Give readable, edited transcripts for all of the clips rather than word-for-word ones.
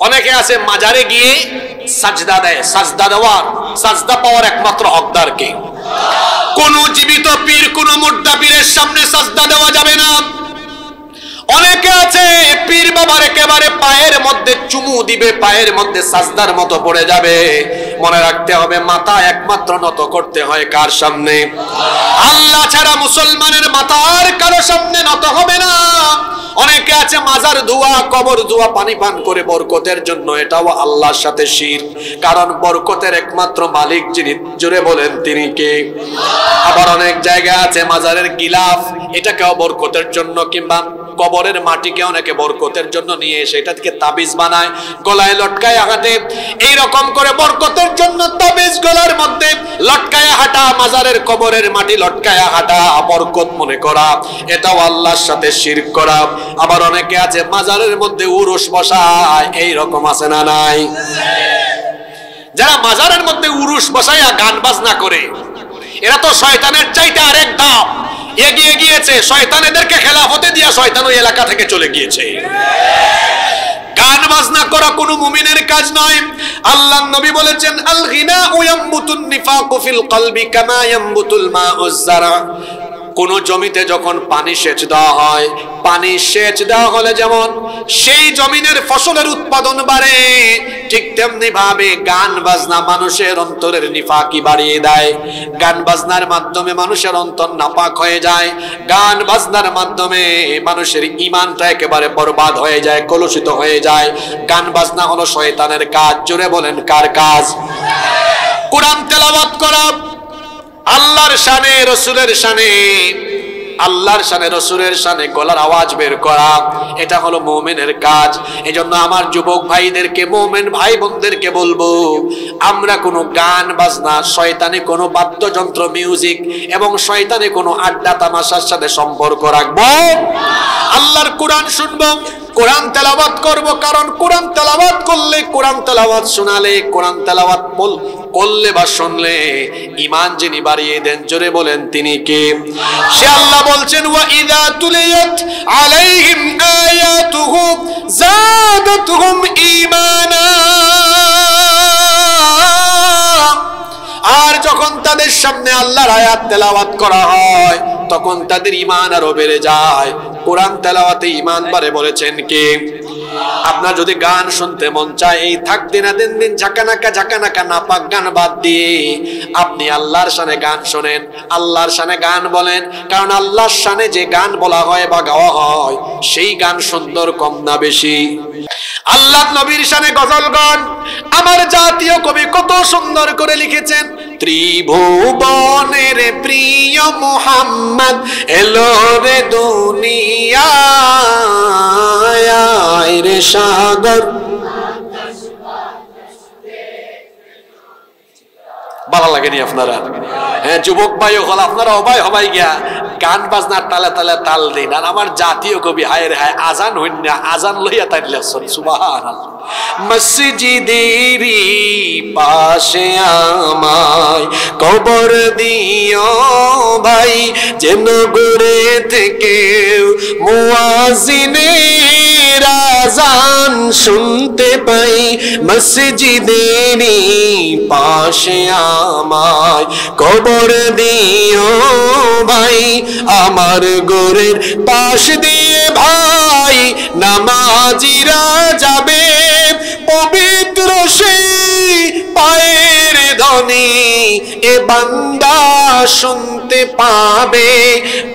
অনেকে আছে মাজারে গিয়ে সাজদা দেয়, সাজদা পাওয়ার একমাত্র হকদার কে? কোন জীবিত পীর, কোন মুর্দা পীরের সামনে সাজদা দেওয়া যাবে না। অনেকে আছে পীর বাবার একেবারে পায়ের মধ্যে চুমু দিবে, পায়ের মধ্যে সাজদার মতো পড়ে যাবে। মনে রাখতে হবে মাথা একমাত্র নত করতে হয় কার সামনে? আল্লাহ ছাড়া মুসলমানের মাথা আর কারো সামনে নত হবে না। অনেকে আছে মাজার ধোয়া, কবর ধোয়া, পানি পান করে বরকতের জন্য, এটাও আল্লাহর সাথে শিরক। কারণ বরকতের একমাত্র মালিক যিনি, জোরে বলেন তিনি কে? আবার অনেক জায়গা আছে মাজারের গিলাফ, এটাকেও বরকতের জন্য, কিংবা কবরের মাটিকে অনেকে বরকতের জন্য নিয়ে এসে এটা থেকে তাবিজ বানায়, গলায় লটকায় হাঁটে। এইরকম করে বরকতের জন্য তাবিজ গলার মধ্যে লটকায় হাঁটা, মাজারের কবরের মাটি লটকায় হাঁটা, বরকত মনে করা, এটাও আল্লাহর সাথে শিরক করা। আবার অনেকে আছে মাজারের মধ্যে উরুস বসায়, এইরকম আছে না নাই? যারা মাজারের মধ্যে উরুস বসায় গান বাজনা করে, এরা তো শয়তানের চাইতে আরেক ধাপ এগিয়ে গিয়েছে। শয়তান এদেরকে খেলাফতে দিয়া শয়তান ওই এলাকা থেকে চলে গিয়েছে। গান বাজনা করা কোনো মুমিনের কাজ নয়। আল্লাহর নবী বলেছেন, আল গিনাউ ইয়ামবুতুন নিফাকু ফিল কলবি কামা ইয়ামবুতুল মাউজ যারা। কোন জমিতে যখন পানি সেচ দেওয়া হয়, পানি সেচ দেওয়া হলে যেমন সেই জমিনের ফসলের উৎপাদন বাড়ে, ঠিক তেমনি ভাবে গান বাজনা মানুষের অন্তরের নিফাকি বাড়িয়ে দেয়। গান বাজনার মাধ্যমে মানুষের অন্তর নাপাক হয়ে যায়। গান বাজনার মাধ্যমে মানুষের ঈমানটা একেবারে বরবাদ হয়ে যায়, কলুষিত হয়ে যায়। গান বাজনা হলো শয়তানের কাজ। জোরে বলেন কার কাজ? কোরআন তেলাওয়াত করা, আল্লাহর শানে, রসুলের শানে, আল্লাহর শানে, রসুলের শানে গলার আওয়াজ বের করা, এটা হলো মুমিনের কাজ। এজন্য আমার যুবক ভাইদেরকে, মুমিন ভাই বোনদেরকে বলবো, আমরা কোনো গান বাজনা, শয়তানি কোনো বাদ্যযন্ত্র, মিউজিক এবং শয়তানি কোনো আড্ডা তামাশার সাথে সম্পর্ক রাখবো। আল্লাহর কোরআন শুনবো, কোরআন তেলাওয়াত করব। কারণ কোরআন তেলাওয়াত করলে, কোরআন তেলাওয়াত শোনালে, কোরআন তেলাওয়াত করলে বা শুনলে ঈমান যিনি বাড়িয়ে দেন, জোরে বলেন তিনি কে? সে আল্লাহ বলছেন, ওয়া ইযা তুলিয়াত আলাইহিম আয়াতুহু যাদাতুহুম ঈমানা। আর যখন তাদের সামনে আল্লাহর আয়াত তেলাওয়াত করা হয়, তখন তাদের ঈমান আরো বেড়ে যায়। কোরআন তেলাওয়াতে ঈমান বাড়ে বলেছেন কে? আপনার যদি গান শুনতে মন চায়, এই থাকতে না দিন দিন ঝাঁকানাকা নাপাক গান বাদ দিয়ে আপনি আল্লাহর শানে গান শোনেন, আল্লাহর শানে গান বলেন। কারণ আল্লাহর শানে যে গান বলা হয় বা গাওয়া হয়, সেই গান সুন্দর কম না বেশি? আল্লাহ নবীর শানে গজল গান আমার জাতীয় কবি কত সুন্দর করে লিখেছেন। ত্রিভুবনের প্রিয় মুহাম্মদ এলো রে দুনিয়ায়, রে সাগর। ভালো লাগেনি আপনারা? হ্যাঁ, যুবক ভাই হল, আপনারা অবাই হবাই গিয়া গান বাজনার তালে তালে তাল দিন। আর আমার জাতীয় কবি হায় রে হায়, আজান হইন না, আজান লইয়া তাই লেখছেন সুবহানাল্লাহ। মসজিদেরি পাশে আমায় কবর দিও ভাই, যেন গড়ে থেকে মুয়াজ্জিনের আজান শুনতে পাই। মসজিদেরি পাশে আমায় কবর দিও ভাই, আমার গোরের পাশ দিয়ে ভাই নামাজিরা যাবে, পবিত্র সেই পায়ের ধ্বনি এ বান্দা শুনতে পাবে।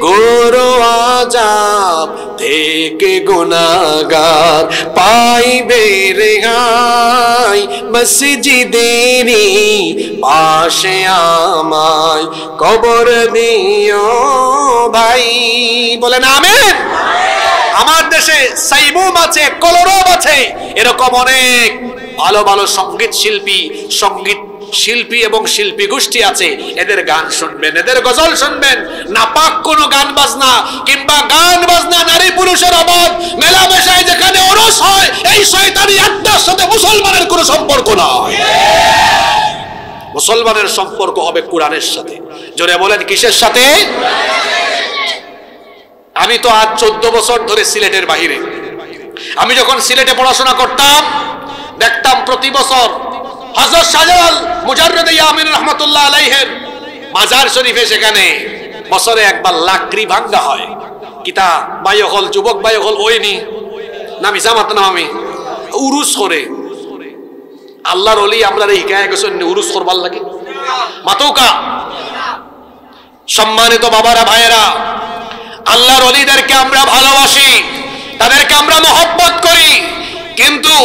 গোর আযাব থেকে গুনাহগার পাইবে রেহাই, মসজিদেরি পাশে আমায় কবর দিও ভাই। বলেন আমিন। আমার দেশে সাইমুম আছে, কলরব আছে, এরকম অনেক ভালো ভালো সঙ্গীত শিল্পী এবং শিল্পী গোষ্ঠী আছে। এদের গান শুনবেন, এদের গজল শুনবেন। নাপাক কোনো গান বাজনা কিংবা গান বাজনা, নারী পুরুষের অবাধ মেলামেশায় যেখানে ওরস হয়, এই শয়তানি আড্ডার সাথে মুসলমানের কোনো সম্পর্ক নয়। মুসলমানের সম্পর্ক হবে কোরআনের সাথে। জোরে বলেন কিসের সাথে? আমি তো আজ 14 বছর ধরে সিলেটের বাহিরে। আমি যখন সিলেটে পড়াশোনা করতাম, দেখতাম প্রতি বছর হযরত শাহজালাল মুজাররদ ইয়ামিন রাহমাতুল্লাহ আলাইহির মাজার শরীফে সেখানে বছরে একবার লাকড়ি ভাঙ্গা হয়। কিতা ভাই হল যুবক ভাই হল ওইনি না মিছা মাত না আমি উরুস করে আল্লাহর ওলি আমরা হিকায়া গেছেন উরুস করবার লাগে মাতৌকা। সম্মানিত বাবারা ভাইয়েরা, আল্লাহর ওলিদেরকে আমরা ভালোবাসি, তাদেরকে আমরা মহব্বত করি, কিন্তু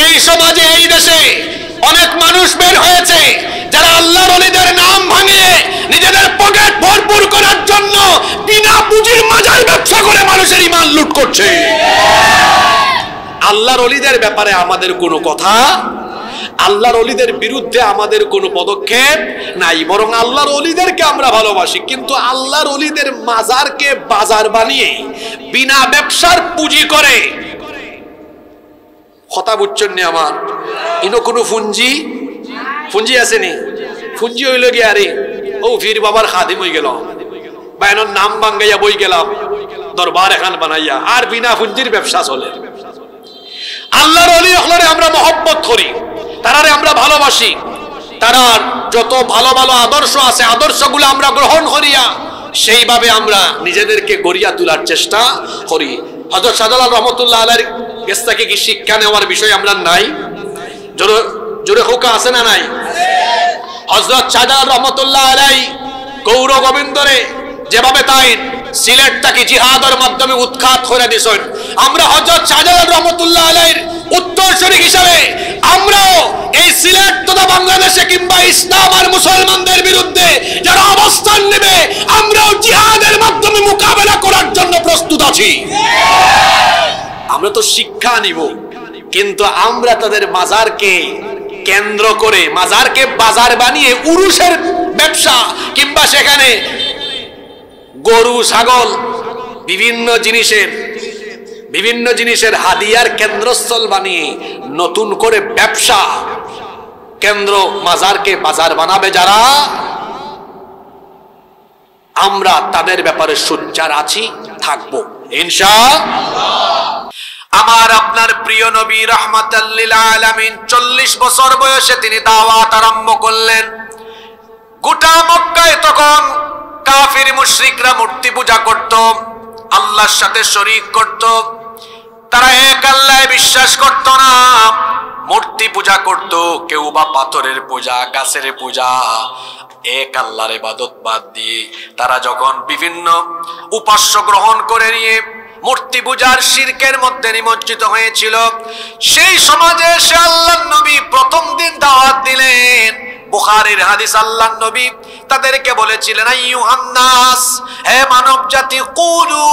এই সমাজে এই দেশে অনেক মানুষ বের হয়েছে যারা আল্লাহর ওলিদের নাম ভাঙিয়ে নিজেদের পকেট ভরপুর করার জন্য বিনা পুঁজির মাজার ব্যবসা করে মানুষের ঈমান লুট করছে। আল্লাহর ওলিদের ব্যাপারে আমাদের কোনো কথা, আল্লাহর ওলিদের বিরুদ্ধে আমাদের কোনো পদক্ষেপ নাই, বরং আল্লাহর ওলিদেরকে আমরা ভালোবাসি, কিন্তু আল্লাহর ওলিদের মাজারকে বাজার বানিয়ে বিনা ব্যবসার পুঁজি করে কথা বুঝছেন নি আমার ইনো কোনো ফুঞ্জি আসেনি? ফুঞ্জি হইল গিয়ে আরে ও ফির বাবার খাদিম হয়ে গেল বা এনার নাম ভাঙ্গাইয়া বই গেলাম দরবার এখান বানাইয়া, আর বিনা ফুঞ্জির ব্যবসা চলে। আল্লাহর ওলি হলরে আমরা মহব্বত করি, তারারে আমরা ভালোবাসি, তারার যত ভালো ভালো আদর্শ আছে আদর্শগুলো আমরা গ্রহণ করিয়া সেইভাবে আমরা নিজেদেরকে গড়িয়া তোলার চেষ্টা করি। হযরত শাহজালাল রহমতুল্লাহ আলাইহির কাছ থেকে কি শিক্ষা নেওয়ার বিষয় আমরা নাই? জোরে হোকা আছে না নাই? হযরত শাহজালাল রহমতুল্লাহ আলাইহি গৌর গোবিন্দরে যেভাবে তাই সিলেটটাকে জিহাদের মাধ্যমে উৎখাত করে দিয়েছেন, আমরা হযরত শাহজালাল রহমতুল্লাহ আলাইহির উত্তরসূরি হিসাবে আমরাও এই সিলেট তথা বাংলাদেশে কিংবা ইসলাম আর মুসলমানদের বিরুদ্ধে যারা অবস্থান নেবে আমরাও জিহাদের মাধ্যমে মোকাবেলা করার জন্য প্রস্তুত আছি। আমরা তো শিক্ষা নিব, কিন্তু আমরা তাদের মাজারকে কেন্দ্র করে মাজারকে বাজার বানিয়ে উরুসের ব্যবসা কিংবা সেখানে গরু ছাগল বিভিন্ন জিনিসের হাদিয়ার কেন্দ্রস্থল বানিয়ে নতুন করে ব্যবসা কেন্দ্র মাজারকে বাজার বানাবে যারা, আমরা তাদের ব্যাপারে সোচ্চার আছি, থাকবো ইনশাআল্লাহ। আমার আপনার প্রিয় নবী রাহমাতাল লিল আলামিন 40 বছর বয়সে তিনি দাওয়াত আরম্ভ করলেন। গোটা মক্কায় তখন কাফির মুশরিকরা মূর্তি পূজা করত, আল্লাহর সাথে শরীক করত, তারা এক আল্লাহে বিশ্বাস করত না, মূর্তি পূজা করত, কেউ বা পাথরের পূজা, গাছের পূজা, এক আল্লাহর ইবাদত বাদ দিয়ে তারা যখন বিভিন্ন উপাস্য গ্রহণ করে নিয়ে মূর্তি পূজার শিরকের মধ্যে নিমজ্জিত হয়েছিল, সেই সমাজে সে আল্লাহর নবী প্রথম দিন দাওয়াত দিলেন। বুখারীর হাদিস, আল্লাহর নবী তাদেরকে বলেছিলেন, আইয়ুহান নাস, হে মানব জাতি, কুলু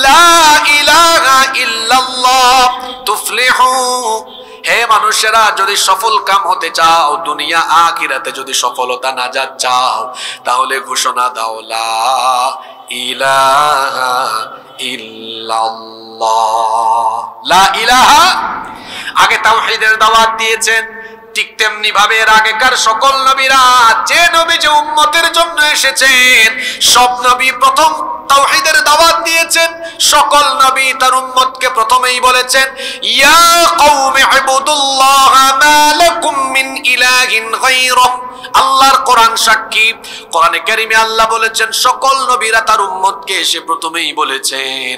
লা ইলাহা ইল্লাল্লাহ তুফলিহু, হে মানুষেরা যদি সফল কাম হতে চাও, দুনিয়া আখিরাতে যদি সফলতা নাজাত চাও, তাহলে ঘোষণা দাও লা ইলাহা ইল্লাল্লাহ। লা ইলাহা, আগে তাওহীদের দাওয়াত দিয়েছেন, ঠিক তেমনি ভাবে এর আগেকার সকল নবীরা যে নবী যে উম্মতের জন্য এসেছেন সব নবী প্রথম তাওহীদের দাওয়াত দিয়েছেন। সকল নবী তার উম্মতকে প্রথমেই বলেছেন, ইয়া কওমি ইবুদুল্লাহা মা লাকুম মিন ইলাহিন গায়রুহু। আল্লাহর কোরআন সাক্ষী, কোরআনে কারীমে আল্লাহ বলেছেন, সকল নবীরা তার উম্মতকে এসে প্রথমেই বলেছেন,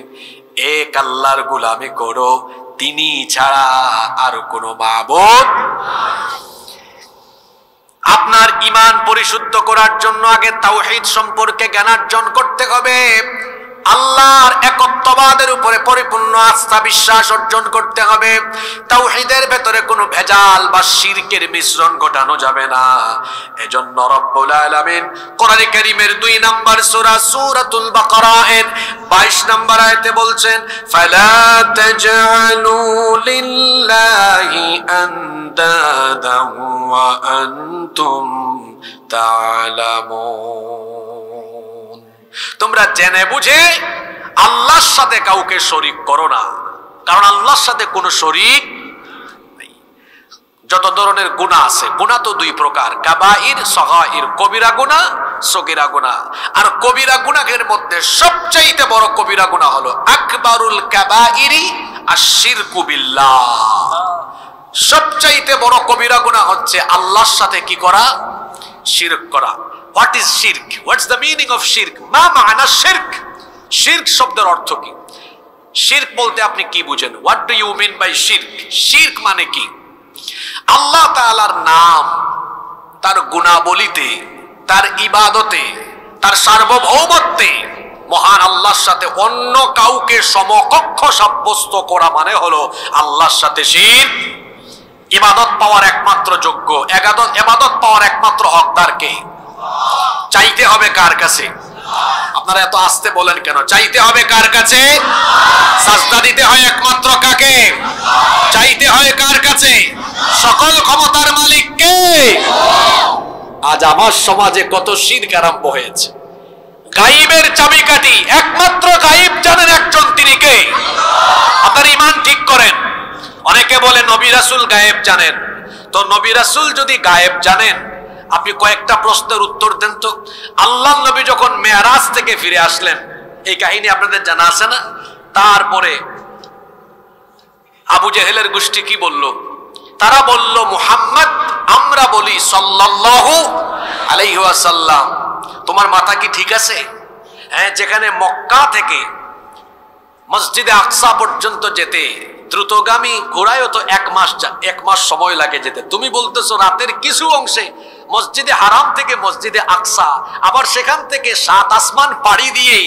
এক আল্লাহর গোলামি করো, তিনি ছাড়া আর কোনো মাবুদ। আপনার ঈমান পরিশুদ্ধ করার জন্য আগে তাওহীদ সম্পর্কে জ্ঞানার্জন করতে হবে, আল্লাহর একত্ববাদের উপরে পরিপূর্ণ আস্থা বিশ্বাস অর্জন করতে হবে। তাওহীদের ভেতরে কোনো ভেজাল বা শিরকের মিশ্রণ ঘটানো যাবে না। এজন্য রব্বুল আলামিন কোরআনে কারীমের 2 নম্বর সূরা সূরাতুল বাকারা এর 22 নম্বর আয়াতে বলছেন, ফালা তাজআলু লিল্লাহি আনদাদা ওয়া আনতুম তা'লামুন। তোমরা জেনে বুঝে আল্লাহর সাথে কাউকে শরীক করো না, কারণ আল্লাহর সাথে কোনো শরীক নেই। যত ধরনের গুনাহ আছে, গুনাহ তো 2 প্রকার, কাবাইর, সগাইর, কবিরা গুনাহ, সগীরা গুনাহ। আর কবিরা গুনাহের মধ্যে সবচেয়ে বড় কবিরা গুনাহ হলো আকবারুল কাবাইরি আশ-শিরকু বিল্লাহ। সবচাইতে বড় কবিরা গুনাহ হচ্ছে আল্লাহর সাথে কি করা? শিরক করা। হোয়াট ইজ শিরক? হোয়াটস দ্য মিনিং অফ শিরক? মা মানা শিরক? শিরক শব্দের অর্থ কি? শিরক বলতে আপনি কি বুঝেন? What do you mean by শিরক? শিরক মানে কি? আল্লাহ তাআলার নাম, তার গুণাবলীতে, তার ইবাদতে, তার সার্বভৌমত্বে মহান আল্লাহর সাথে অন্য কাউকে সমকক্ষ সাব্যস্ত করা মানে হলো আল্লাহর সাথে শিরক। ইবাদত পাওয়ার একমাত্র যোগ্য, ইবাদত পাওয়ার একমাত্র হকদার কে? চাইতে হবে কার কাছে? আপনারা এত আস্তে বলেন কেন? চাইতে হবে কার কাছে? সাজদা দিতে হয় একমাত্র কাকে? চাইতে হয় কার কাছে? সকল ক্ষমতার মালিক কে? আজ আমার সমাজে কত শিরক আরম্ভ হয়েছে। গায়েবের চাবিকাঠি একমাত্র গায়েব জানেন একজন, তিনি কে? আপনার ঈমান ঠিক করেন। অনেকে বলে নবী রাসূল গায়েব জানেন। তো নবী রাসূল যদি গায়েব জানেন, আপনি কয়েকটা প্রশ্নের উত্তর দেন তো। আল্লাহর নবী যখন মেরাজ থেকে ফিরে আসলেন, এই কাহিনী আপনাদের জানা আছে না? তারপরে আবু জেহেলের গোষ্ঠী কি বলল? তারা বলল মুহাম্মদ, আমরা বলি সাল্লাল্লাহু আলাইহি ওয়াসাল্লাম। তোমার মাথা কি ঠিক আছে? হ্যাঁ, যেখানে মক্কা থেকে মসজিদে আকসা পর্যন্ত যেতে দ্রুতগামী ঘোড়ায়ও তো এক মাস সময় লাগে যেতে। তুমি বলতেছো রাতের কিছু অংশে মসজিদে হারাম থেকে মসজিদে আকসা, আবার সেখান থেকে 7 আসমান পাড়ি দিয়ে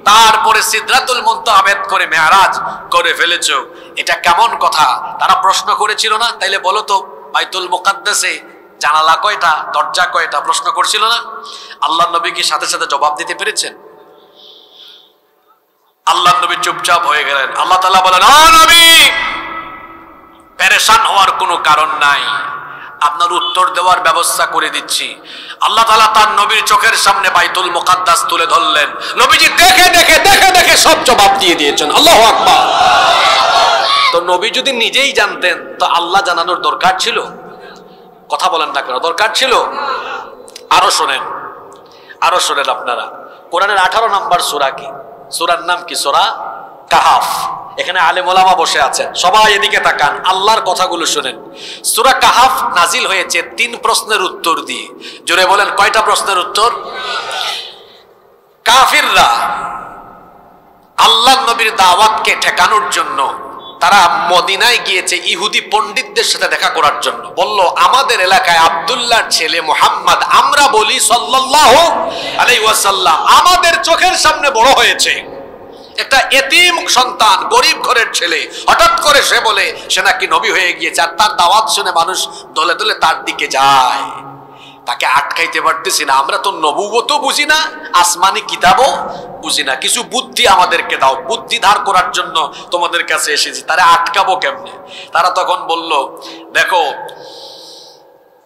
তারপরে সিদরাতুল মুনতাহা ভেদ করে মেরাজ করে ফেলেছো। এটা কেমন কথা? তারা প্রশ্ন করেছিল না? তাইলে বলো তো, বাইতুল মুকাদ্দাসে জানালা কয়টা, দরজা কয়টা? প্রশ্ন করছিল না? আল্লাহর নবী কি সাথে সাথে জবাব দিতে পেরেছেন? আল্লাহর নবী চুপচাপ হয়ে গেলেন। আল্লাহ তাআলা বলেন, ও নবী, পেরেশান হওয়ার কোনো কারণ নাই, আপনার উত্তর দেওয়ার ব্যবস্থা করে দিচ্ছি। আল্লাহ তাআলা তার নবীর চোখের সামনে বাইতুল মুকাদ্দাস তুলে ধরলেন। নবীজি দেখে দেখে দেখে দেখে সব জবাব দিয়ে দিয়েছেন। আল্লাহু আকবার। তো নবী যদি নিজেই জানতেন, তো আল্লাহ জানানোর দরকার ছিল? কথা বলেন না কেন? দরকার ছিল? আরো শোনেন, আরো শোনেন আপনারা। কোরআনের 18 নম্বর সূরা কি? সূরার নাম কি? সূরা কাহাফ। এখানে আলেম ওলামা বসে আছেন, সবাই এদিকে তাকান, আল্লাহর কথাগুলো শুনেন। সূরা কাহাফ নাজিল হয়েছে 3 প্রশ্নের উত্তর দিয়ে। জোরে বলেন, কয়টা প্রশ্নের উত্তর? কাফিররা আল্লাহর নবীর দাওয়াতকে ঠেকানোর জন্য তারা মদিনায় গিয়েছে ইহুদি পণ্ডিতদের সাথে দেখা করার জন্য। বলল, আমাদের এলাকায় আব্দুল্লাহর ছেলে মুহাম্মদ, আমরা বলি সাল্লাল্লাহু আলাইহি ওয়াসাল্লাম, আমাদের চোখের সামনে বড় হয়েছে, একটা এতিম সন্তান, গরিব ঘরের ছেলে। হঠাৎ করে সে বলে সে নাকি নবী হয়ে গিয়েছে, আর তার দাওয়াত শুনে মানুষ দলে দলে তার দিকে যায়। তাকে আটকাইতে পারতেছি না। আমরা তো নবুয়তও বুঝি না, আসমানি কিতাবও বুঝি না, কিছু বুদ্ধি আমাদেরকে দাও, বুদ্ধি ধার করার জন্য তোমাদের কাছে এসেছি, তারা আটকাবো কেমনে? তারা তখন বলল, দেখো,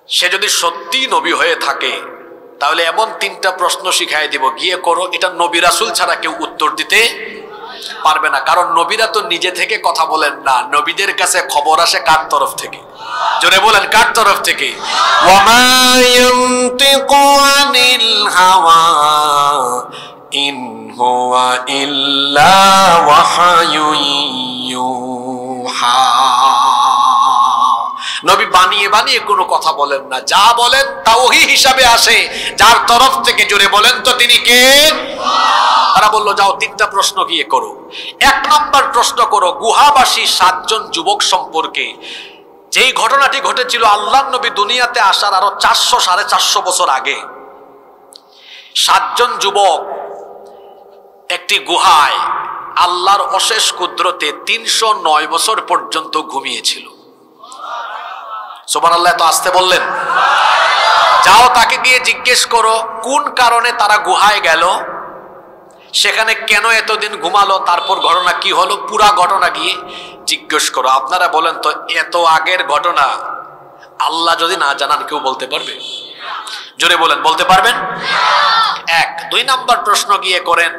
সে যদি সত্যি নবী হয়ে থাকে তাহলে এমন 3টা প্রশ্ন শিখাই দিব, গিয়ে করো। এটা নবী রাসূল ছাড়া কেউ উত্তর দিতে পারবে না, কারণ নবীরা তো নিজে থেকে কথা বলেন না, নবীদের কাছে খবর আসে কার তরফ থেকে? জোরে বলেন, কার তরফ থেকে? ওয়ামা ইয়ানতিকু আনিল হাওয়া ইন হুয়া ইল্লা ওয়াহয়ুন ইউহা। নবী বানিয়ে বানিয়ে কোনো কথা বলেন না, যা বলেন তা ওহী হিসাবে আসে, যার তরফ থেকে। জোরে বলেন তো, তিনি কে? তারা বলল, যাও 3টা প্রশ্ন গিয়ে করো। 1 নম্বর প্রশ্ন করো গুহাবাসী 7 জন যুবক সম্পর্কে। যেই ঘটনাটি ঘটেছিল আল্লাহর নবী দুনিয়াতে আসার আরো 400-450 বছর আগে। 7 জন যুবক একটি গুহায় আল্লাহর অশেষ কুদরতে 309 বছর পর্যন্ত ঘুমিয়েছিল। সুবহানাল্লাহ। তো আসতে বললেন, যাও তাকে গিয়ে জিজ্ঞেস করো কোন কারণে তারা গুহায় গেল, সেখানে কেন এতদিন ঘুমালো, তারপর ঘটনা কি হলো, পুরা ঘটনা গিয়ে জিজ্ঞেস করো। আপনারা বলেন তো, এত আগের ঘটনা আল্লাহ যদি না জানান কেউ বলতে পারবে? জোরে বলেন, বলতে পারবেন? 1। 2 নম্বর প্রশ্ন গিয়ে করেন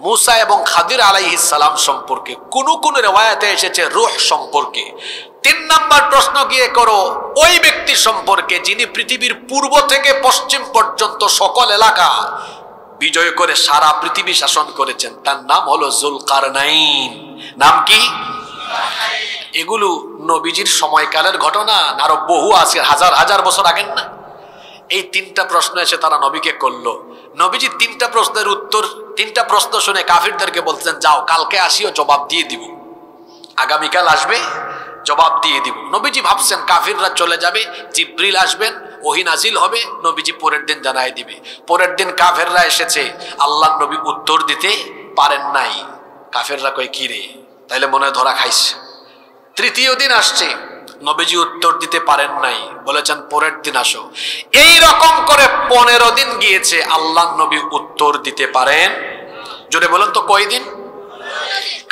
মুসা এবং খাদির আলাইহিস সালাম সম্পর্কে, কোন কোন রিওয়ায়াতে এসেছে রূহ সম্পর্কে। 3 নম্বর প্রশ্ন গিয়ে করো ওই ব্যক্তি সম্পর্কে যিনি পৃথিবীর পূর্ব থেকে পশ্চিম পর্যন্ত সকল এলাকা বিজয় করে সারা পৃথিবী শাসন করেছেন, তার নাম হলো যুলকারনাইন। নাম কি? এগুলো নবীজির সময়কালের ঘটনা না আরো বহু আছে, হাজার হাজার বছর আগের না? এই তিনটা প্রশ্ন এসে তারা নবীকে করলো। নবীজি তিনটা প্রশ্নের উত্তর, তিনটা প্রশ্ন শুনে কাফিরদেরকে বলতেন, যাও কালকে আসিও, জবাব দিয়ে দিব। আগামীকাল আসবে, জবাব দিয়ে দিব। নবীজি ভাবছেন কাফিররা চলে যাবে, জিব্রিল আসবেন, ওহী নাজিল হবে, নবীজি পরের দিন জানাই দিবে। পরের দিন কাফেররা এসেছে, আল্লাহর নবী উত্তর দিতে পারেন নাই। কাফেররা কয় কি রে, তাইলে মনে হয় ধরা খাইছে। তৃতীয় দিন আসছে, নবীজি উত্তর দিতে পারেন নাই, বলেছেন পরের দিন আসো। এই রকম করে 15 দিন গিয়েছে, আল্লাহর নবী উত্তর দিতে পারেন। জোরে বলেন তো কয়দিন?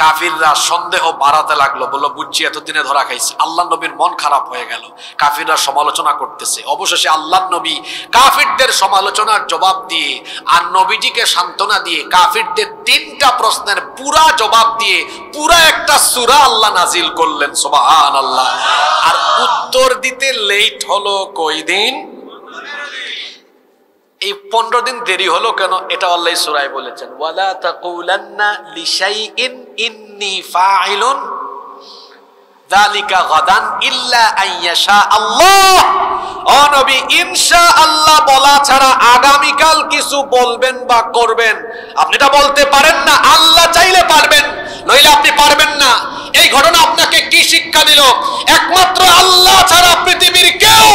কাফিররা সন্দেহ বাড়াতে লাগলো, বললো বুঝছি এতদিনে ধরা খাইছে। আল্লাহ নবীর মন খারাপ হয়ে গেল, কাফিররা সমালোচনা করতেছে। অবশেষে আল্লাহ নবী কাফিরদের সমালোচনার জবাব দিয়ে আর নবীজিকে সান্ত্বনা দিয়ে কাফিরদের তিনটা প্রশ্নের পুরা জবাব দিয়ে পুরা একটা সূরা আল্লাহ নাজিল করলেন। সুবহানাল্লাহ। আর উত্তর দিতে লেট হলো কয়দিন? এই 15 দিন দেরি হলো কেন, এটা আল্লাহ সূরায় বলেছেন, ওয়ালা তাকুলান্না লিশাইইন ইন্নী ফাইলুন যালিকা গাদান ইল্লা আইয়াশা আল্লাহ। ও নবী, ইনশাআল্লাহ বলা ছাড়া আগামীকাল কিছু বলবেন বা করবেন আপনি এটা বলতে পারেন না। আল্লাহ চাইলে পারবেন, নইলে আপনি পারবেন না। এই ঘটনা আপনাকে কি শিক্ষা দিল? একমাত্র আল্লাহ ছাড়া পৃথিবীর কেউ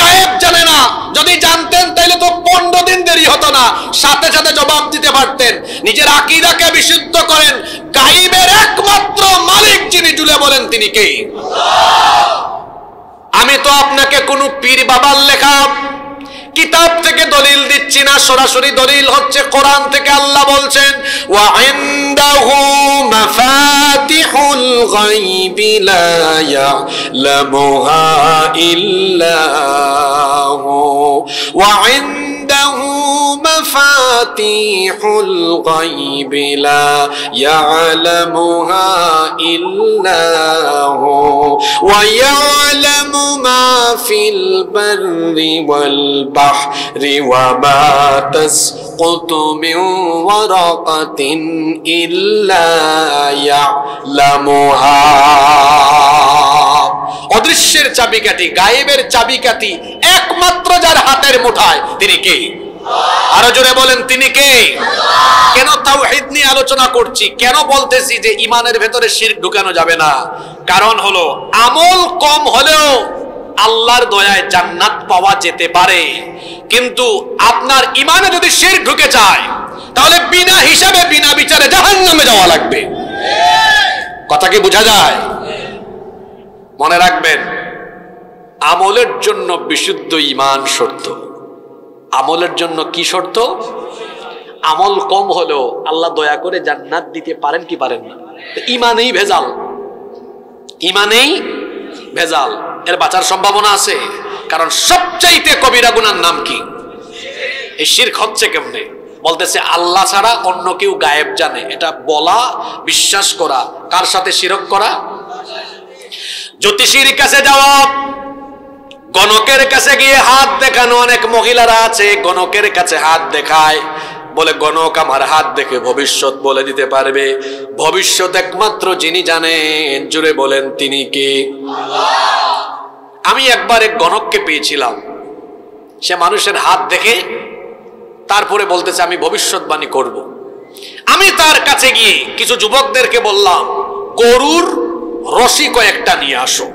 গায়েব জানে না। যদি জানতেন তাহলে তো 15 দিন দেরি হতো না, সাথে সাথে জবাব দিতে পারতেন। নিজের আকীদাকে বিশুদ্ধ করেন, গায়েবের একমাত্র মালিক যিনি, জুড়ে বলেন তিনি কে? আমি তো আপনাকে কোনো পীর বাবার লেখা কিতাব থেকে দলিল দিচ্ছি না, সরাসরি দলিল হচ্ছে কোরআন থেকে। আল্লাহ বলছেন, ওয়া ইনদাহু মাফাতিহুল গায়বি লা ইয়ালামুহা ইল্লা হু ওয়া ইনদাহু মাফাতিহুল গায়বি লা ইয়ালামুহা ইল্লা হু ওয়া ইয়ালামু মা ফিল বাররি ওয়াল البحر وما تسقط من ورقة إلا يعلمها। অদৃশ্যের চাবিকাঠি, গায়েবের চাবিকাঠি একমাত্র যার হাতের মুঠায়, তিনি কে? আরো জোরে বলেন তিনি কে? কেন তাওহীদ নিয়ে আলোচনা করছি? কেন বলতেছি যে ঈমানের ভেতরে শিরক ঢুকানো যাবে না? কারণ হলো আমল কম হলেও আল্লাহর দয়ায় জান্নাত পাওয়া যেতে পারে, কিন্তু আপনার ঈমানে যদি শিরক ঢুকে যায় তাহলে বিনা হিসাবে বিনা বিচারে জাহান্নামে যাওয়া লাগবে। কথা কি বোঝা যায়? মনে রাখবেন, আমলের জন্য বিশুদ্ধ ঈমান শর্ত। আমলের জন্য কি শর্ত? আমল কম হলেও আল্লাহ দয়া করে জান্নাত দিতে পারেন কি পারেন না? ঈমানেই ভেজাল, ঈমানেই ভেজাল। এর বাঁচার সম্ভাবনা আছে? কারণ সবচাইতে কবিরা গুনার নাম কি? এই শিরক হচ্ছে কেমনে? বলতেছে আল্লাহ ছাড়া অন্য কেউ গায়েব জানে, এটা বলা, বিশ্বাস করা। কার সাথে শিরক করা? জ্যোতিষীর কাছে যাওয়া, গণকের কাছে গিয়ে হাত দেখানো। অনেক মহিলারা আছে গণকের কাছে হাত দেখায়, বলে গণক আমার হাত দেখে ভবিষ্যৎ বলে দিতে পারবে। ভবিষ্যৎ একমাত্র যিনি জানেন, জুড়ে বলেন তিনি কে? আমি একবার এক গণককে পেয়েছিলাম, সে মানুষের হাত দেখে তারপরে বলতেছে আমি ভবিষ্যৎবাণী করব। আমি তার কাছে গিয়ে কিছু যুবকদেরকে বললাম, গরুর রশি কয়েকটা নিয়ে আসো।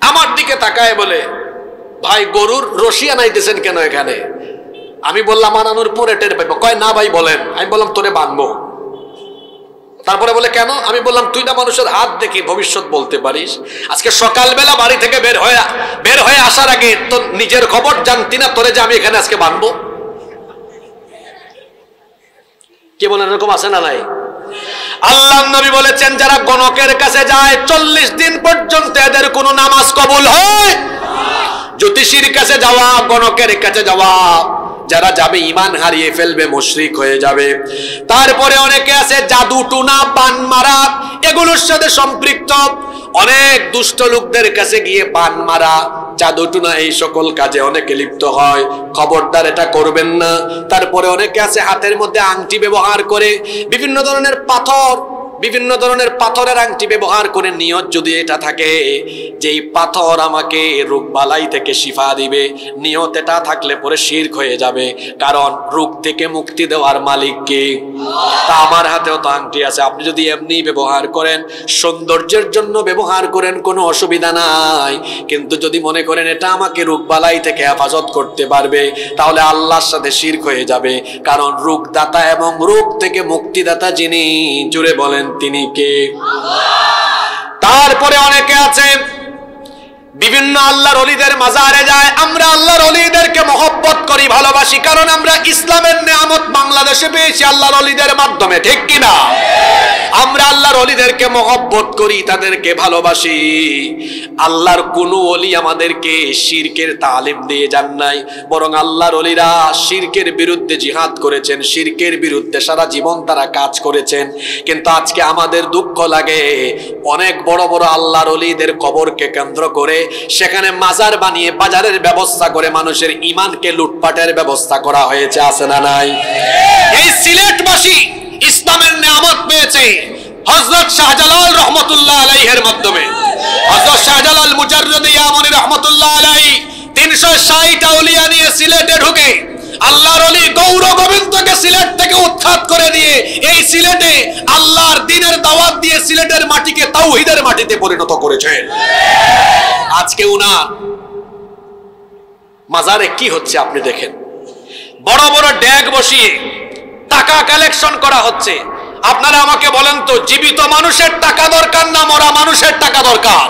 আমার দিকে তাকায় বলে, ভাই গরুর রশি আনাইতেছেন কেন এখানে? আমি বললাম আনানোর পরে টের পাইব। কয় না ভাই বলেন। আমি বললাম তোরে বাঁধবো। তারপরে বলে কেন? আমি বললাম তুই না মানুষের হাত দেখি ভবিষ্যৎ বলতে পারিস। আজকে সকালবেলা বাড়ি থেকে বের হয়ে আসার আগে তো নিজের খবর জানতি না তোরে যে আমি এখানে আজকে বাঁধবো? কে বলেন এরকম আছে না নাই? আল্লাহর নবী বলেছেন যারা গণকের কাছে যায় 40 দিন পর্যন্ত এদের কোনো নামাজ কবুল হয়। জ্যোতিষীর কাছে যাওয়া, গণকের কাছে যাওয়া, যারা যাবে ঈমান হারিয়ে ফেলবে, মুশরিক হয়ে যাবে। তারপরে অনেকে আছে জাদু টুনা, বান মারা, এগুলোর সাথে সম্পৃক্ত। অনেক দুষ্ট লোকদের কাছে গিয়ে বান মারা, জাদু টুনা, এই সকল কাজে অনেকে লিপ্ত হয়। খবরদার এটা করবেন না। তারপরে অনেকে আছে হাতের মধ্যে আংটি ব্যবহার করে, বিভিন্ন ধরনের পাথর বিভিন্ন ধরনের পাথরের আংটি ব্যবহার করে নিয়ত যদি এটা থাকে যে এই পাথর আমাকে রোগ বালাই থেকে শিফা দিবে, নিয়ত এটা থাকলে পরে শিরক হয়ে যাবে, কারণ রোগ থেকে মুক্তি দেওয়ার মালিক কে? তা আমার হাতেও তো আংটি আছে, আপনি যদি এমনি ব্যবহার করেন, সৌন্দর্যের জন্য ব্যবহার করেন, কোনো অসুবিধা নাই, কিন্তু যদি মনে করেন এটা আমাকে রোগ বালাই থেকে হেফাজত করতে পারবে, তাহলে আল্লাহর সাথে শিরক হয়ে যাবে, কারণ রোগদাতা এবং রোগ থেকে মুক্তিদাতা যিনি, জুড়ে বলেন তিনি কে? তারপরে অনেকে আছে বিভিন্ন আল্লাহর ওলিদের মাজারে যায়। আমরা আল্লাহর ওলিদেরকে মহব্বত করি, ভালোবাসি, কারণ আমরা ইসলামের নেয়ামত বাংলাদেশে পেয়েছি আল্লাহর ওলিদের মাধ্যমে, ঠিক কিনা? আমরা আল্লাহর ওলিদেরকে মহব্বত করি, তাদেরকে ভালোবাসি। আল্লাহর কোন ওলি আমাদেরকে শিরকের তালিম দিয়ে যান নাই, বরং আল্লাহর ওলিরা শিরকের বিরুদ্ধে জিহাদ করেছেন, শিরকের বিরুদ্ধে সারা জীবন তারা কাজ করেছেন। কিন্তু আজকে আমাদের দুঃখ লাগে, অনেক বড় বড় আল্লাহর ওলিদের কবরকে কেন্দ্র করে সেখানে মাজার বানিয়ে বাজারের ব্যবস্থা করে মানুষের ঈমানকে লুটপাটের ব্যবস্থা করা হয়েছে, আছে না নাই? এই সিলেটবাসী ইসলামের নিয়ামত পেয়েছে হযরত শাহজালাল রহমতুল্লাহ আলাইহির মাধ্যমে। হযরত শাহজালাল মুজাররিদ ইয়ামানি রহমতুল্লাহ আলাইহি 360 আউলিয়া নিয়ে সিলেটে ঢুকে আল্লাহর ওলি গৌর গোবিন্দকে সিলেট থেকে উৎখাত করে দিয়ে এই সিলেটে আল্লাহর দ্বীনের দাওয়াত দিয়ে সিলেটের মাটিকে তাওহীদের মাটিতে পরিণত করেছেন। আজকে উনার মাজারে কি হচ্ছে আপনি দেখেন, বড় বড় ড্যাগ বসিয়ে টাকা কালেকশন করা হচ্ছে। আপনারা আমাকে বলেন তো, জীবিত মানুষের টাকা দরকার না মরা মানুষের টাকা দরকার?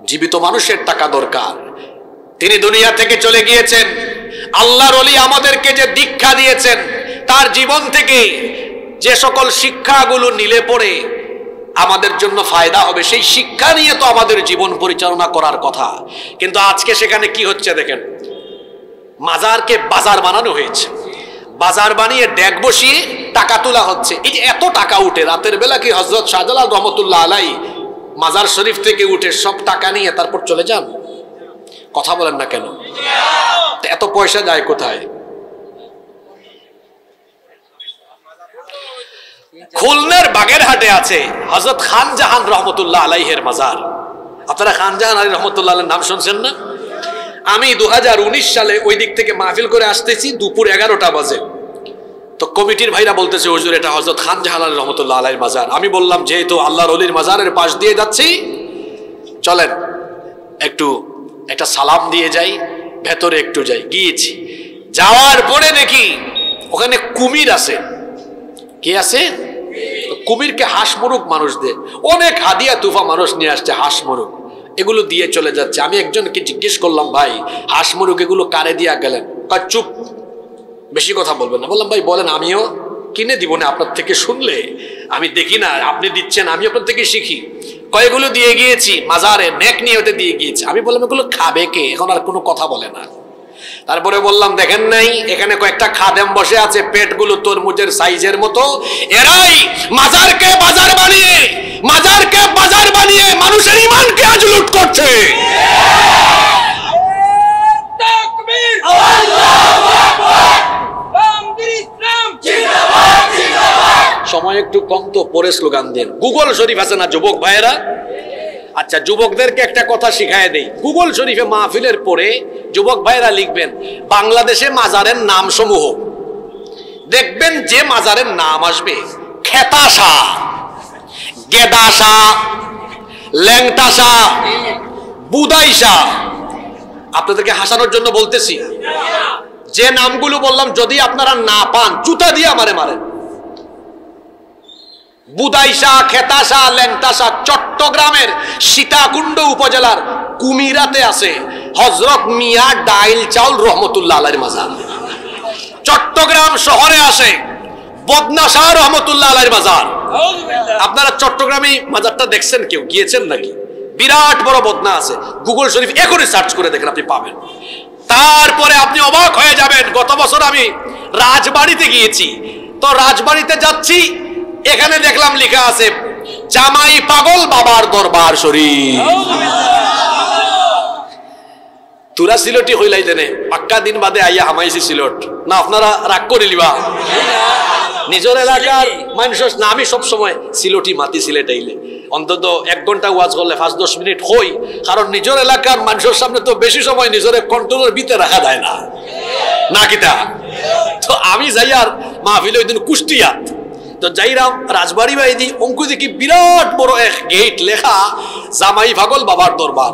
জীবিত মানুষের টাকা দরকার। তিনি দুনিয়া থেকে চলে গিয়েছেন, আল্লাহর ওলি আমাদেরকে যে দীক্ষা দিয়েছেন তার জীবন থেকে যে সকল শিক্ষাগুলো নিলে পড়ে আমাদের জন্য ফায়দা হবে, সেই শিক্ষা নিয়ে তো আমাদের জীবন পরিচালনা করার কথা। কিন্তু আজকে সেখানে কি হচ্ছে দেখেন, মাজারকে বাজার বানানো হয়েছে, বাজার বানিয়ে ড্যাগ বসিয়ে টাকা তোলা হচ্ছে। এই যে এত টাকা উঠে, রাতের বেলা কি হযরত শাহজালাল রহমতুল্লাহ আলাইহি মাজার শরীফ থেকে উঠে সব টাকা নিয়ে তারপর চলে যান? কথা বলেন না কেন? এত পয়সা যায় কোথায়? খুলনার বাগেরহাটে আছে হযরত খান জাহান রহমতুল্লাহ আলাইহির মাজার। আপনারা খান জাহান আলী রহমতুল্লাহ আলাইহির নাম শুনছেন না? আমি 2019 সালে ওই দিক থেকে মাহফিল করে আসতেছি, দুপুর 11টা বাজে। তো কমিটির ভাইরা বলতেছে, হুজুর এটা হযরত খান জাহান আলী রহমতুল্লাহ আলাইহির মাজার। আমি বললাম, যেহেতু আল্লাহর ওলির মাজারের পাশ দিয়ে যাচ্ছি, চলেন একটু একটা সালাম দিয়ে যাই, ভেতরে একটু যাই। গিয়েছি, যাওয়ার পরে দেখি ওখানে কুমির আছে। কে আছে? কুমিরকে হাঁস মুরগ মানুষ দেয়, অনেক হাদিয়া তুফা মানুষ নিয়ে আসছে হাঁস মুরগ, এগুলো দিয়ে চলে যাচ্ছে। আমি একজনকে জিজ্ঞেস করলাম, ভাই হাঁস মুরগ এগুলো কারে দিয়া গেলেন? চুপ, বেশি কথা বলবেন না। বললাম, ভাই বলেন, আমিও কিনে দিব না আপনার থেকে, শুনলে আমি দেখি না আপনি দিচ্ছেন, আমি আপনার থেকে শিখি। কয়েকগুলো দিয়ে গিয়েছি মাজারে, নেক নিয়ে ওতে দিয়ে গিয়েছি। আমি বললাম, এগুলো খাবে কে? এখন আর কোনো কথা বলে না। তারপরে বললাম, দেখেন নাই এখানে কয়েকটা খাদেম বসে আছে, পেটগুলো তরমুজের সাইজের মতো, এরাই মাজারকে বাজার বানিয়ে, মাজারকে বাজার বানিয়ে মানুষের ঈমানকে আজ লুট করছে। তাকবীর, আল্লাহু আকবার, বাংলাদেশ ইসলাম জিন্দাবাদ জিন্দাবাদ। সময় একটু কম, তো পরে স্লোগান দেন। গুগল শরীফ আছে না যুবক ভাইয়েরা? আচ্ছা, যুবকদেরকে একটা কথা শিখায় দেই। গুগল শরীফে মাহফিলের পরে যুবক ভাইরা লিখবেন বাংলাদেশে মাজারের নাম সমূহ, দেখবেন যে মাজারের নাম আসবে খেতাশা, গেদাশা, ল্যাংটাশা, বুদাইশা। আপনাদেরকে হাসানোর জন্য বলতেছি, যে নামগুলো বললাম যদি আপনারা না পান জুতা দিয়ে আমারে মারেন। বুদাইশা, খেতাশা, ল্যাংটাশা চট্টগ্রামের সীতাকুণ্ড উপজেলার কুমিরাতে আছে হযরত মিয়া ডাইল চাউল রহমতুল্লাহ আলাইহির মাজার। চট্টগ্রাম শহরে আছে বদনা শাহ রহমতুল্লাহ আলাইহির মাজার। আপনারা চট্টগ্রামে মাজারটা দেখছেন? কেউ গিয়েছেন নাকি? বিরাট বড় বদনা আছে। গুগল শরীফ এখনই সার্চ করে দেখেন, আপনি পাবেন। তারপরে আপনি অবাক হয়ে যাবেন, গত বছর আমি রাজবাড়িতে গিয়েছি, তো রাজবাড়িতে যাচ্ছি, এখানে দেখলাম লেখা আছে জামাই পাগল বাবার দরবার শরীফ। তুরা সিলটি হইলাই দেনে, পাক্কা দিন বাদে আইয়া হামাইছি সিলট না? আপনারা রাগ করে লিবা? নিজের এলাকার মানুষের না আমি সবসময় সিলেটি মাতি সিলেটাইলে অন্তত 1 ঘন্টা ওয়াজ করলে 5-10 মিনিট হই, কারণ নিজের এলাকার মানুষের সামনে তো বেশি সময় নিজের কন্ট্রোলের ভিতরে রাখা যায় না, না কিতা? তো আমি যাই আর মাহফিল ওই দিন কুষ্টিয়াত, তো যাইরাম রাজবাড়ি বাইদি অঙ্কু দেখি বিরাট বড় এক গেট লেখা জামাই পাগল বাবার দরবার।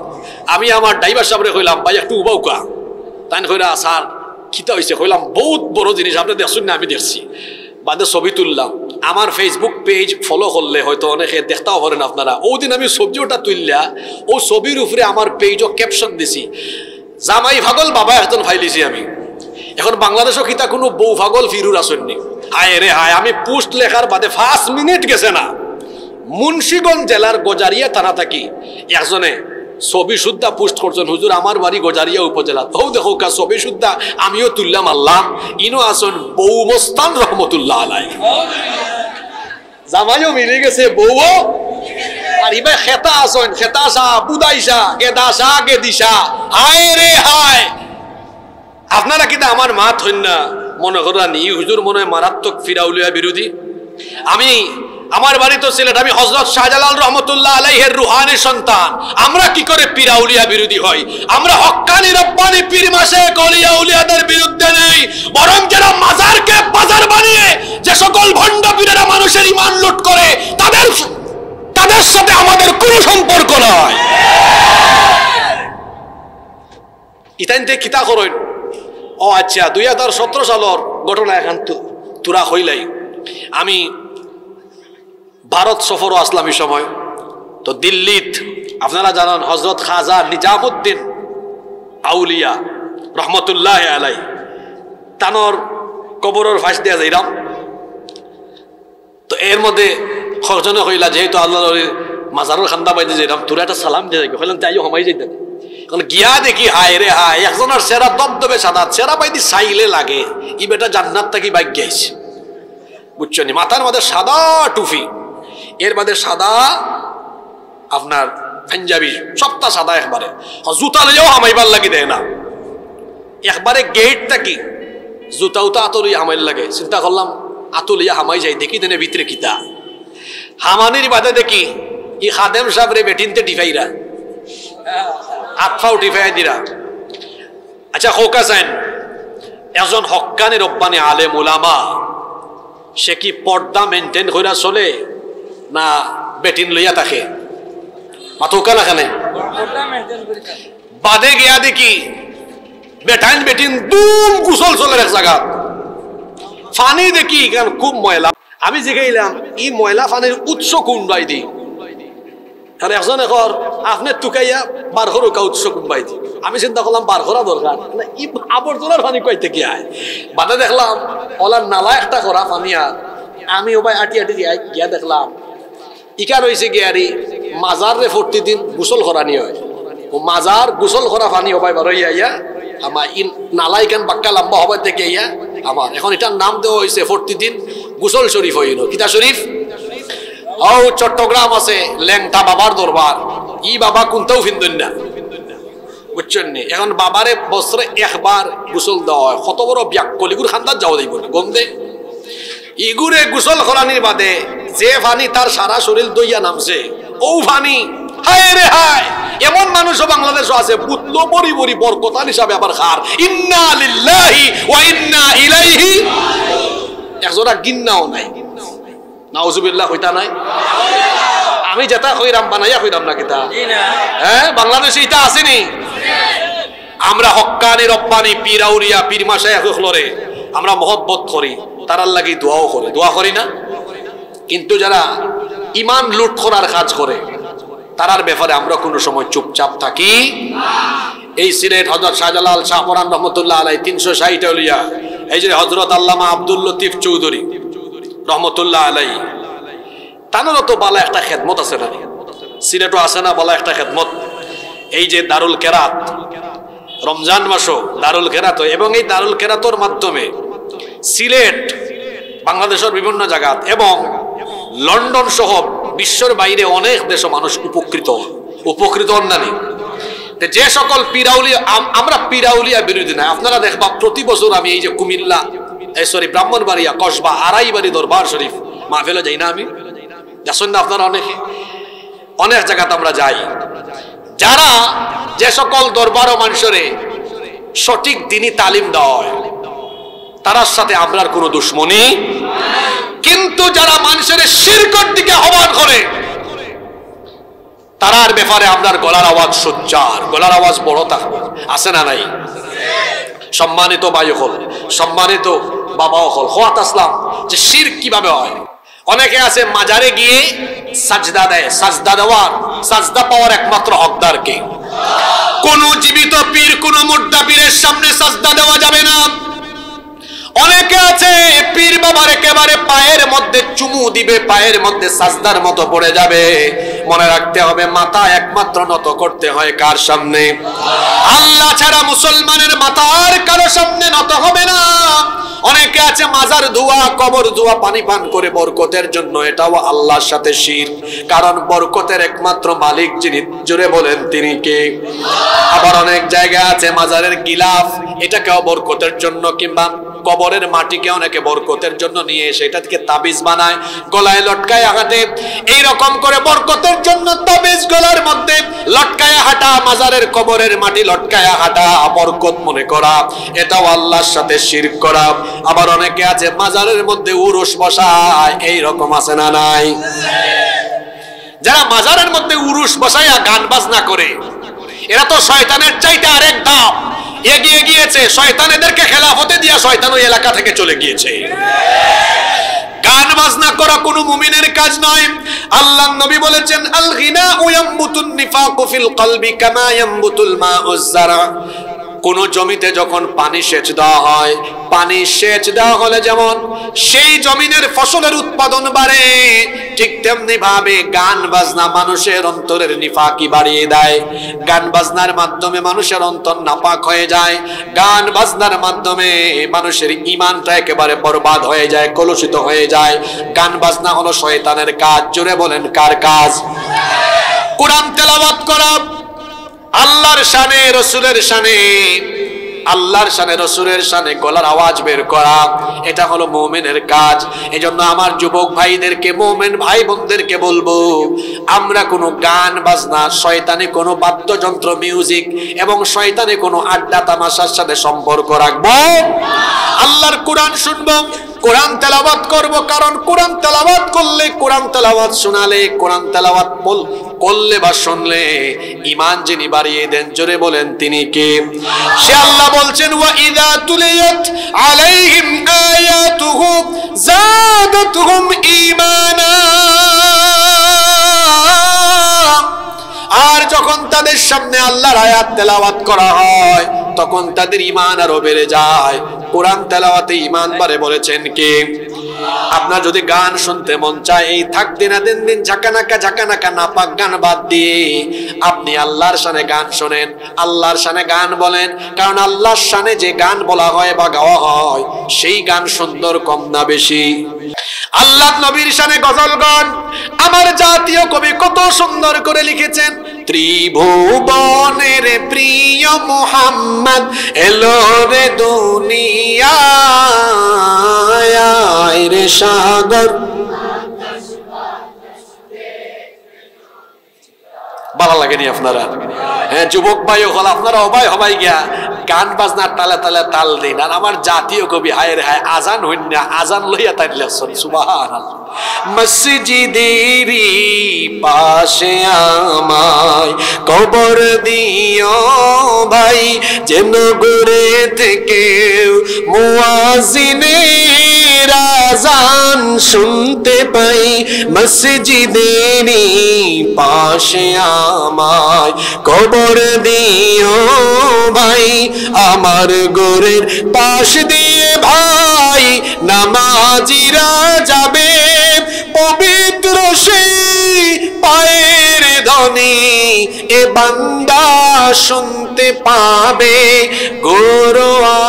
আমি আমার ড্রাইভার সাহেবরে কইলাম ভাই একটু উবাউকা, তাই কইরা স্যার খিতা হয়েছে, কইলাম বহুত বড় জিনিস আপনি দেখছেন না? আমি দেখছি। বাদে ছবি তুললাম, আমার ফেসবুক পেজ ফলো করলে হয়তো অনেকে দেখতেও পারেন আপনারা। ওদিন আমি ছবি ওটা তুললা, ও ছবির উপরে আমার পেজও ক্যাপশন দিছি জামাই পাগল বাবা একজন ফাইলিছি আমি। এখন বাংলাদেশও কিতা কোনো বউ পাগল ফিরুর আসেননি? হায় রে হায়, আমি পোস্ট লেখার বাদে 5 মিনিট গেছে না, মুন্সিগঞ্জ জেলার গজারিয়া থানা থাকি একজনে ছবি সুদ্ধা পোস্ট করছেন, হুজুর আমার বাড়ি গজারিয়া উপজেলা। তো দেখো কা ছবি সুদ্ধা আমিও তুললাম, আল্লাহ ইনো আসন বউ মস্তান রহমতুল্লাহ আলাই, জামাইও মিলে গেছে বউও। আর ইবা খেতা আসন, খেতা শাহ বুদাইসা গেদা শাহ গেদিসা, হায় রে হায়। আপনারা কিন্তু আমার মাত হইন না মনে করেন ই হুজুর মনে হয় মারাত্মক ফিরাউলিয়া বিরোধী। আমি আমার বাড়ি তো সিলেট, আমি হযরত শাহজালাল রহমতুল্লাহ আলাইহির রুহানি সন্তান। আমরা কি করে পিরাউলিয়া বিরোধী হই? আমরা হক্কানি রব্বানি পীর মাশায়েখ আউলিয়া উলিয়াদের বিরুদ্ধে নেই, বরং যারা মাজারকে বাজার বানিয়ে যে সকল ভণ্ড পীরেরা মানুষের ঈমান লুট করে তাদের সাথে আমাদের কোনো সম্পর্ক নয়। ইতানতে কিতা করেন? ও আচ্ছা, 2017 সালের ঘটনা এখন তুরা হইলাই। আমি ভারত সফরও আসলাম এই সময়। তো দিল্লিত আপনারা জানেন হযরত খাজা নিজামুদ্দিন আউলিয়া রহমতুল্লাহ আলাই তানোর কবরের ফাঁস দিয়া যাইলাম। তো এর মধ্যে খরজনে কইলা যেহেতু আল্লাহ মাজারের খান্দা বাইতে যাইলাম, তোরা একটা সালাম দিয়ে যাই, কইলাম তাইও হমাই যাইতেন। কারণ গিয়া দেখি হায় রে হায়, একজনের চেহারা দবদবে সাদা, চেহারা বাইদি চাইলে লাগে ই বেটা জান্নাত থাকি বাইক গেছে, বুঝছো নি? মাথার মধ্যে সাদা টুপি, এর মধ্যে সাদা আপনার পাঞ্জাবি, সবটা সাদা একবারে, জুতা লইয়াও হামাইবার লাগি দেয় না, একবারে গেটটা কি জুতা উতা আতলিয়া হামাইল লাগে। চিন্তা করলাম আতলিয়া হামাই যাই, দেখি দেনে ভিতরে কিতা হামানির বাদে দেখি ই খাদেম সাহেবরে বেটিনতে ডিফাইরা আতফাও ডিফাই দিরা। আচ্ছা হোকা চাইন একজন হক্কানি রব্বানি আলেম উলামা, সে কি পর্দা মেনটেন কইরা চলে না বেটিন লইয়া থাকে? মাথা লাখানে বাদে গিয়া দেখি বেটাইন বেটিন দুম গুসল চলে এক জায়গা, ফানি দেখি এখানে খুব ময়লা। আমি জিগাইলাম ই ময়লা ফানির উৎস কোনবাই দি? তাহলে একজন এখন আপনি টুকাইয়া বার করো কা উৎস কোনবাই দি? আমি চিন্তা করলাম বার করা দরকার না, ই আবর্জনার পানি কইতে কি আয়? বাদে দেখলাম ওলার নালা একটা করা পানি, আর আমি ওবাই আটি আটি গিয়া দেখলাম ইকা রয়েছে গিয়ারি মাজার রে প্রতিদিন গোসল করানি হয়, ও মাজার গোসল করা পানি ওবাই বার হইয়া ইয়া আমার ই নালা ইকান বাক্কা লম্বা হবার থেকে ইয়া আমার এখন এটার নাম দেওয়া হয়েছে প্রতিদিন গোসল শরীফ হইল। কিতা শরীফ? ও চট্টগ্রাম আছে ল্যাংটা বাবার দরবার, ই বাবা কোনটাও ফিন্দন না, বুঝছেন নি? এখন বাবারে বছরে একবার গোসল দেওয়া হয়, কত বড় ব্যাকলিগুর খান্দার যাওয়া যাইব গন্ধে। ইগুরে গোসল করানির বাদে যে ফানি তার সারা শরীর দইয়া নামছে, ও ফানি হায় রে হায়, এমন মানুষও বাংলাদেশও আছে বুতলো বড়ি বড়ি বরকতান হিসাবে আবার খার। ইন্না লিল্লাহি ওয়া ইন্না ইলাইহি, একজোড়া গিন্নাও নাই, নাউজুবিল্লাহ কইতা নাই। আমি যেটা কইরাম বানাইয়া কইরাম না কিতা? হ্যাঁ, বাংলাদেশে এটা আসেনি। আমরা হক্কানি রব্বানি পীর আউলিয়া পীর মাশায়েখ হলরে আমরা মহব্বত করি, তারার লাগি দোয়াও করি, দোয়া করি না? কিন্তু যারা ইমান লুট করার কাজ করে তারার ব্যাপারে আমরা কোনো সময় চুপচাপ থাকি। এই সিলেট হযরত শাহজালাল শাহপরান রহমতুল্লাহ আলাই 360 আউলিয়া, এই যে হযরত আল্লামা আব্দুল লতিফ চৌধুরী রহমতুল্লাহ আলাই, তানেরও তো বালা একটা খেদমত আছে না? সিলেটও আছে না বালা একটা খেদমত? এই যে দারুল কেরাত, রমজান মাসও দারুল কেরাত, এবং এই দারুল কেরাতর মাধ্যমে সিলেট বাংলাদেশের বিভিন্ন জায়গা এবং লন্ডন সহ বিশ্বের বাইরে অনেক দেশ মানুষ উপকৃত অন্যান্য। যে সকল পীরাউলিয়া, আমরা পীরাউলিয়া বিরোধী না, আপনারা দেখবা প্রতি বছর আমি এই যে কুমিল্লা সরি ব্রাহ্মণবাড়িয়া কসবা আড়াইবাড়ি দরবার শরীফ মাহফিলে যাই না আমি, যাচ্ছেন না আপনারা? অনেক জায়গাতে আমরা যাই। যারা যে সকল দরবার ও মানুষরে সঠিক দিনই তালিম দেওয়া হয় তার সাথে আমরার কোনো দুশ্মনী, কিন্তু যারা মানুষের শিরকের দিকে আহ্বান করে তারার ব্যাপারে আপনার গলার আওয়াজ সোচ্চার, গলার আওয়াজ বড় থাকবে, আছে না নাই? সম্মানিত ভাই হল, সম্মানিত বাবাও হল, হওয়াত আসলাম যে শিরক কিভাবে হয়। অনেকে আছে মাজারে গিয়ে সাজদা দেয়, সাজদা দেওয়ার, সাজদা পাওয়ার একমাত্র হকদার কে? কোন জীবিত পীর, কোন মুর্দা পীরের সামনে সাজদা দেওয়া যাবে না। অনেকে আছে পীর বাবার একেবারে পায়ের মধ্যে চুমু দিবে, পায়ের মধ্যে সাজদার মতো পড়ে যাবে। মনে রাখতে হবে মাথা একমাত্র নত করতে হয় কার সামনে? আল্লাহ ছাড়া মুসলমানের মাথা আর কারো সামনে নত হবে না। অনেকে আছে মাজার ধোয়া, কবর ধোয়া, পানি পান করে বরকতের জন্য, এটাও আল্লাহর সাথে শিরক। কারণ বরকতের একমাত্র মালিক যিনি, জোরে বলেন তিনি কে? আবার অনেক জায়গা আছে মাজারের গিলাফ, এটাকেও বরকতের জন্য, কিংবা কবরের মাটিকে অনেকে বরকতের জন্য নিয়ে এসে এটা থেকে তাবিজ বানায়, গলায় লটকায় হাঁটে। এইরকম করে বরকতের জন্য তাবিজ গলার মধ্যে লটকায় হাঁটা, মাজারের কবরের মাটি লটকায় হাঁটা, বরকত মনে করা, এটাও আল্লাহর সাথে শিরক করা। আবার অনেকে আছে মাজারের মধ্যে উরুস বসায়, এইরকম আছে না নাই? যারা মাজারের মধ্যে উরুস বসায় গান বাজনা করে, এরা তো শয়তানের চাইতে আরেক ধাপ এগিয়ে গিয়েছে। শয়তান এদেরকে খেলাফতে দিয়া শয়তান ওই এলাকা থেকে চলে গিয়েছে। গান বাজনা করা কোনো মুমিনের কাজ নয়। আল্লাহর নবী বলেছেন, আল গিনাউ ইয়ামবুতুন নিফাকু ফিল কলবি কামা ইয়ামবুতুল মাউজ যারা। কোন জমিতে যখন পানি সেচ দেওয়া হয়, পানি সেচ দেওয়া হলে যেমন সেই জমিনের ফসলের উৎপাদন বাড়ে, ঠিক তেমনি ভাবে গান বাজনা মানুষের অন্তরের নিফাকি বাড়িয়ে দেয়। গান বাজনার মাধ্যমে মানুষের অন্তর নাপাক হয়ে যায়। গান বাজনার মাধ্যমে মানুষের ঈমানটা একেবারে বরবাদ হয়ে যায়, কলুষিত হয়ে যায়। গান বাজনা হলো শয়তানের কাজ। জোরে বলেন কার কাজ? কোরআন তেলাওয়াত করা, আল্লাহর শানে, রসুলের শানে, আল্লাহর শানে, রসুলের শানে গলার আওয়াজ বের করা, এটা হলো মুমিনের কাজ। এজন্য আমার যুবক ভাইদেরকে, মুমিন ভাই বোনদেরকে বলবো, আমরা কোনো গান বাজনা, শয়তানি কোনো বাদ্যযন্ত্র, মিউজিক এবং শয়তানি কোনো আড্ডা তামাশার সাথে সম্পর্ক রাখবো। আল্লাহর কোরআন শুনবো, কোরআন তেলাওয়াত করব। কারণ কোরআন তেলাওয়াত করলে, কোরআন তেলাওয়াত শোনালে, কোরআন তেলাওয়াত করলে বা শুনলে ঈমান যিনি বাড়িয়ে দেন, জোরে বলেন তিনি কে? সে আল্লাহ বলছেন, ওয়া ইযা তুলিয়াত আলাইহিম আয়াতুহু যাদাতুহুম ঈমানা। আর যখন তাদের সামনে আল্লাহর আয়াত তেলাওয়াত করা হয় তখন তাদের ঈমান আরো বেড়ে যায়। কোরআন তেলাওয়াতে ঈমান বাড়ে বলেছেন কে? আপনার যদি গান শুনতে মন চায়, এই থাকতে না দিন দিন ঝাঁকানাকা নাপাক গান বাদ দিয়ে আপনি আল্লাহর শানে গান শোনেন, আল্লাহর শানে গান বলেন। কারণ আল্লাহর শানে যে গান বলা হয় বা গাওয়া হয় সেই গান সুন্দর কম না বেশি? আল্লাহ নবীর শানে গজল গান আমার জাতীয় কবি কত সুন্দর করে লিখেছেন। ত্রিভুবনের প্রিয় মুহাম্মদ এলো রে দুনিয়ায় রে সাগর। ভালো লাগেনি আপনারা? হ্যাঁ যুবক ভাই হল, আপনারা অবাই হবাই গিয়া গান বাজনার তালে তালে তাল দিন। আর আমার জাতীয় কবি হায় রে হায়, আজান হইন না, আজান লইয়া তাই লেখছেন সুবহানাল্লাহ। মসজিদেরি পাশে আমায় কবর দিও ভাই, যেন গড়ে থেকে মুয়াজ্জিনের আজান শুনতে পাই। মসজিদেরি পাশে আমায় কবর দিও ভাই, আমার গোরের পাশ দিয়ে ভাই নামাজিরা যাবে, পবিত্র সেই পায়ের ধ্বনি এ বান্দা শুনতে পাবে। গোর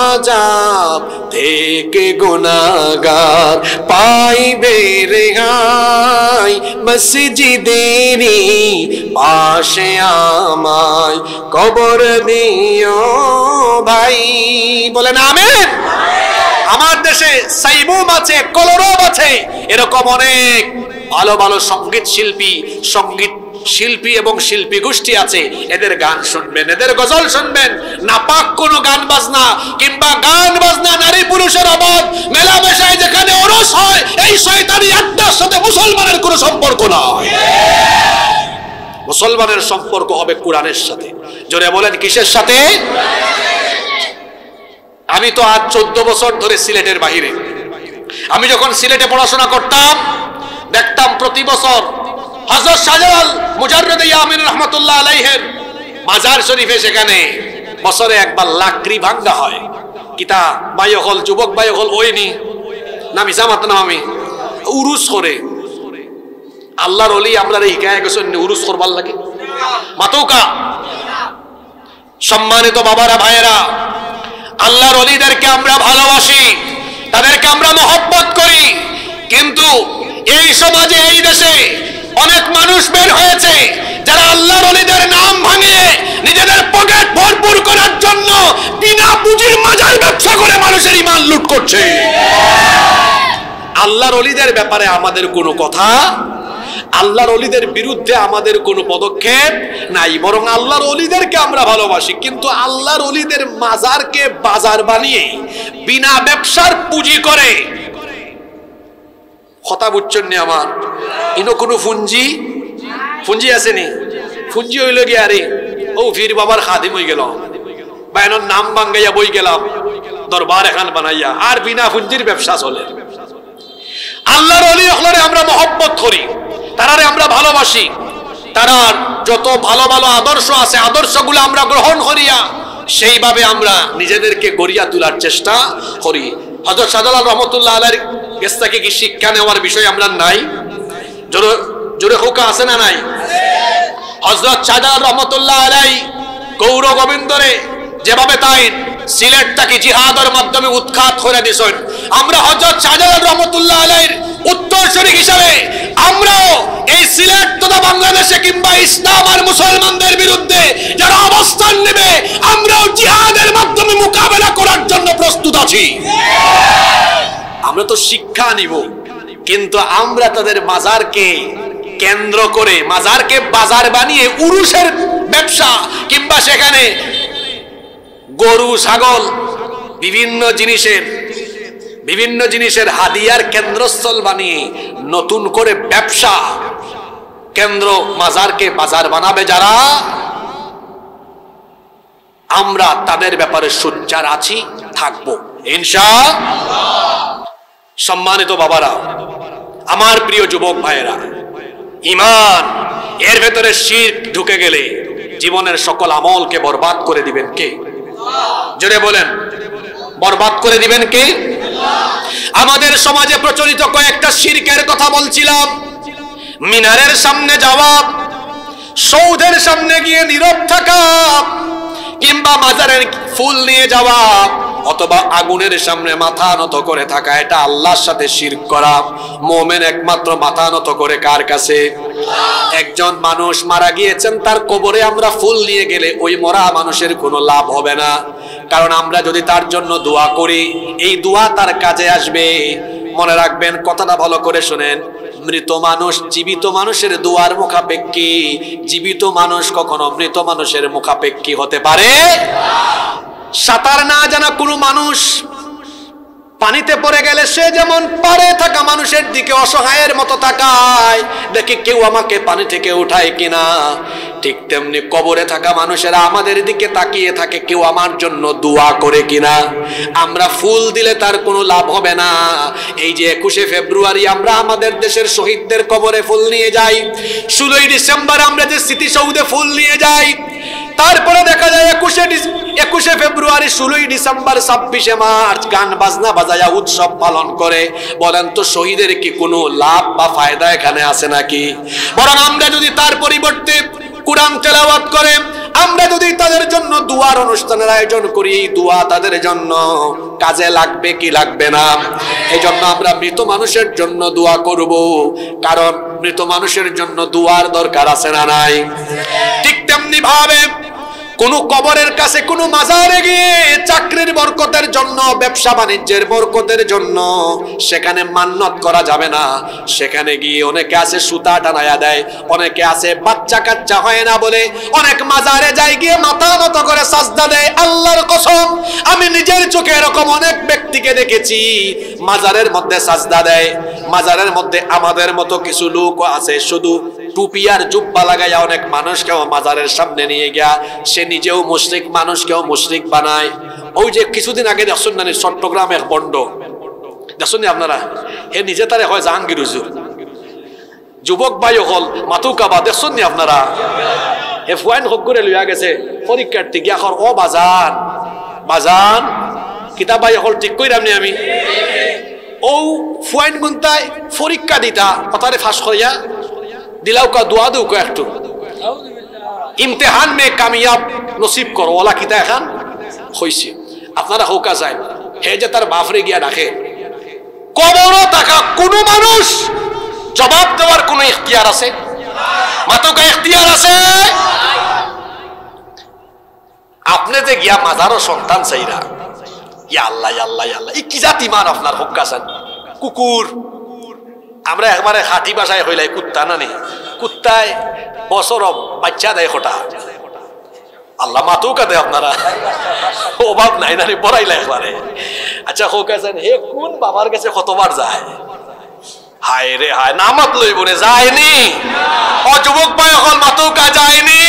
আযাব থেকে গুনাহগার পাইবে রেহাই, মসজিদেরি পাশে আমায় কবর দিও ভাই। বলেন আমিন। আমার দেশে সাইমুম আছে, কলরব আছে, এরকম অনেক ভালো ভালো সঙ্গীত শিল্পী এবং শিল্পী গোষ্ঠী আছে। এদের গান শুনবেন, এদের গজল শুনবেন। নাপাক কোনো গান বাজনা কিংবা গান বাজনা, নারী পুরুষের অবাধ মেলামেশায় যেখানে ওরস হয়, এই শয়তানি আড্ডার সাথে মুসলমানের কোনো সম্পর্ক নয়। মুসলমানের সম্পর্ক হবে কোরআনের সাথে। জোরে বলেন, কিসের সাথে? আমি তো আজ 14 বছর ধরে সিলেটের বাহিরে। আমি যখন সিলেটে পড়াশোনা করতাম, দেখতাম প্রতি বছর হযরত শাহজালাল মুজাররদ ইয়ামিন রাহমাতুল্লাহ আলাইহির মাজার শরীফে সেখানে বছরে একবার লাকড়ি ভাঙ্গা হয়। কিতা বায়ু হল, যুবক বায়ু হল, ওইনি না মিসামাত না, আমি উরুস করে আল্লাহর ওলি আমরা হিকায়া গেছেন উরুস করবার লাগে মাতৌকা। সম্মানিত বাবারা, ভাইয়েরা, আল্লাহর ওলিদেরকে আমরা ভালোবাসি, তাদেরকে আমরা মহব্বত করি, কিন্তু এই সমাজে, এই দেশে অনেক মানুষ বের হয়েছে যারা আল্লাহর ওলিদের নাম ভাঙিয়ে নিজেদের পকেট ভরপুর করার জন্য বিনা পুঁজির মাজার ব্যবসা করে মানুষের ঈমান লুট করছে। আল্লাহর ওলিদের ব্যাপারে আমাদের কোনো কথা, আল্লাহর ওলিদের বিরুদ্ধে আমাদের কোনো পদক্ষেপ নাই, বরং আল্লাহর ওলিদেরকে আমরা ভালোবাসি। কিন্তু আল্লাহর ওলিদের মাজারকে বাজার বানিয়ে বিনা ব্যবসার পুঁজি করে, কথা বুঝছেন নি আমার? ইনো কোনো ফুঞ্জি আসেনি? ফুঞ্জি হইল গিয়ে আরে ও ফির বাবার খাদিম হয়ে গেল, বা এনার নাম ভাঙ্গাইয়া বই গেলাম দরবার এখান বানাইয়া, আর বিনা ফুঞ্জির ব্যবসা চলে। আল্লাহর ওলি হলরে আমরা মহব্বত করি, তারারে আমরা ভালোবাসি, তারার যত ভালো ভালো আদর্শ আছে আদর্শগুলো আমরা গ্রহণ করিয়া সেইভাবে আমরা নিজেদেরকে গড়িয়া তোলার চেষ্টা করি। হযরত শাহজালাল রহমতুল্লাহ আলাইহির কাছ থেকে কি শিক্ষা নেওয়ার বিষয় আমরা নাই? জোরে হোকা আছে না নাই? হযরত শাহজালাল রহমতুল্লাহ আলাইহি গৌর গোবিন্দরে যেভাবে তাই সিলেটটাকে জিহাদের মাধ্যমে উৎখাত করে দিয়েছেন, আমরা হযরত শাহজালাল রহমতুল্লাহ আলাইহির উত্তরসূরি হিসাবে আমরাও এই সিলেট তথা বাংলাদেশে কিংবা ইসলাম আর মুসলমানদের বিরুদ্ধে যারা অবস্থান নেবে, আমরাও জিহাদের মাধ্যমে মোকাবেলা করার জন্য প্রস্তুত আছি। আমরা তো শিক্ষা নিব, কিন্তু আমরা তাদের মাজারকে কেন্দ্র করে, মাজারকে বাজার বানিয়ে উরুসের ব্যবসা কিংবা সেখানে গরু ছাগল বিভিন্ন জিনিসের হাদিয়ার কেন্দ্রস্থল বানিয়ে নতুন করে ব্যবসা কেন্দ্র, মাজারকে বাজার বানাবে যারা, আমরা তাদের ব্যাপারে সোচ্চার আছি, থাকবো ইনশাআল্লাহ। সম্মানিত বাবারা, আমার প্রিয় যুবক ভাইয়েরা, ঈমান এর ভেতরে শিরক ঢুকে গেলে জীবনের সকল আমলকে বরবাদ করে দিবেন কে? জোরে বলেন, বরবাদ করে দিবেন কে? আমাদের সমাজে প্রচলিত কয়েকটা শিরকের কথা বলছিলাম। মিনারের সামনে যাওয়া, সৌধের সামনে গিয়ে নীরব থাকা, কিংবা মাজারের ফুল নিয়ে যাওয়া, অথবা আগুনের সামনে মাথা নত করে থাকা, এটা আল্লাহর সাথে শিরক করা। মুমিন একমাত্র মাথা নত করে কার কাছে? একজন মানুষ মারা গিয়েছেন, তার কবরে আমরা ফুল নিয়ে গেলে ওই মরা মানুষের কোনো লাভ হবে না, কারণ আমরা যদি তার জন্য দোয়া করি, এই দোয়া তার কাজে আসবে। মনে রাখবেন, কথাটা ভালো করে শুনেন, মৃত মানুষ জীবিত মানুষের দোয়ার মুখাপেক্ষী, জীবিত মানুষ কখনো মৃত মানুষের মুখাপেক্ষী হতে পারে। সাঁতার না জানা কোনো মানুষ পানিতে পড়ে গেলে সে যেমন পারে থাকা মানুষের দিকে অসহায়ের মতো তাকায়, দেখি কেউ আমাকে পানি থেকে উঠায় কিনা, ঠিক তেমনি কবরে থাকা মানুষেরা আমাদের দিকে তাকিয়ে থাকে, কেউ আমার জন্য দোয়া করে কিনা। আমরা ফুল দিলে তার কোনো লাভ হবে না। এই যে 21শে ফেব্রুয়ারি আমরা আমাদের দেশের শহীদদের কবরে ফুল নিয়ে যাই, 16ই ডিসেম্বর আমরা যে স্মৃতিসৌধে ফুল নিয়ে যাই, তারপরে দেখা যায় 21শে ফেব্রুয়ারি, 16ই ডিসেম্বর, 26শে মার্চ গান বাজনা বাজায়া উৎসব পালন করে। বলেন তো শহীদের কি কোনো লাভ বা ফায়দা এখানে আছে নাকি? বরং আমরা যদি তার পরিবর্তে কুরআন তেলাওয়াত করে, আমরা যদি তাদের জন্য দুয়ার অনুষ্ঠানের আয়োজন করি, দোয়া তাদের জন্য কাজে লাগবে কি লাগবে না? এই জন্য আমরা মৃত মানুষের জন্য দোয়া করব, কারণ মৃত মানুষের জন্য দোয়ার দরকার আছে না নাই? ঠিক তেমনি ভাবে কোন কবরের কাছে কোন মাজারে গিয়ে চাকরির বরকতের জন্য, ব্যবসা বাণিজ্যের বরকতের জন্য সেখানে মান্নত করা যাবে না। সেখানে গিয়ে অনেকে আছে সুতা টানায়া দেয়, অনেকে আছে বাচ্চা কাচ্চা হয় না বলে অনেক মাজারে যায় গিয়ে মাথা নত করে সাজদা দেয়। আল্লাহর কসম, আমি নিজের চোখে এরকম অনেক ব্যক্তিকে দেখেছি মাজারের মধ্যে সাজদা দেয়। মাজারের মধ্যে আমাদের মতো কিছু লোক আছে শুধু টুপি আর জুব্বা লাগাইয়া অনেক মানুষকেও মাজারের সামনে নিয়ে গিয়া সে নিজেও মুশরিক, মানুষকেও মুশরিক বানায়। ওই যে কিছুদিন আগে দেখছেন না চট্টগ্রামে এক বন্ড, দেখছেন আপনারা, হে নিজে তারে হয় জাহাঙ্গীর হুজুর, যুবক ভাই হল মাতুকাবা, দেখছেন নি আপনারা, হে ফুয়াইন হক করে লইয়া গেছে পরীক্ষার্থী গিয়া এখন ও বাজান বাজান কিতাব ভাই হল ঠিক কইরাম নি আমি, ও ফুয়াইন গুনতায় পরীক্ষা দিতা কথারে ফাঁস করিয়া দিলাও কা দোয়া দেও কা একটু ইমতিহান মে কামিয়াব নসিব করো ওলা কিতা এখন হইছে। আপনারা হোকা যায় হে যে তার বাপরে গিয়া ডাকে, কবরও থাকা কোনো মানুষ জবাব দেওয়ার কোনো ইখতিয়ার আছে? মাতকা ইখতিয়ার আছে? আপনি যে গিয়া মাজারও সন্তান চাইরা, ইয়া আল্লাহ ইয়া আল্লাহ ইয়া আল্লাহ, এই কি জাতি মান আপনার হোকা চান? কুকুর, আমরা একবারে হাঁটি বাসায় হইলাই কুত্তা না নি, কুত্তায় বছর বাচ্চা দেয় খোটা, আল্লাহ মাতুকা দেয় আপনারা, অভাব নাই না রে পড়াইলা একবারে। আচ্ছা হোক আছেন হে কোন বাবার কাছে কতবার যায়? হায় রে হায়, নামাত লইব রে যায়নি, ও যুবক ভাই এখন মাতুকা যায়নি।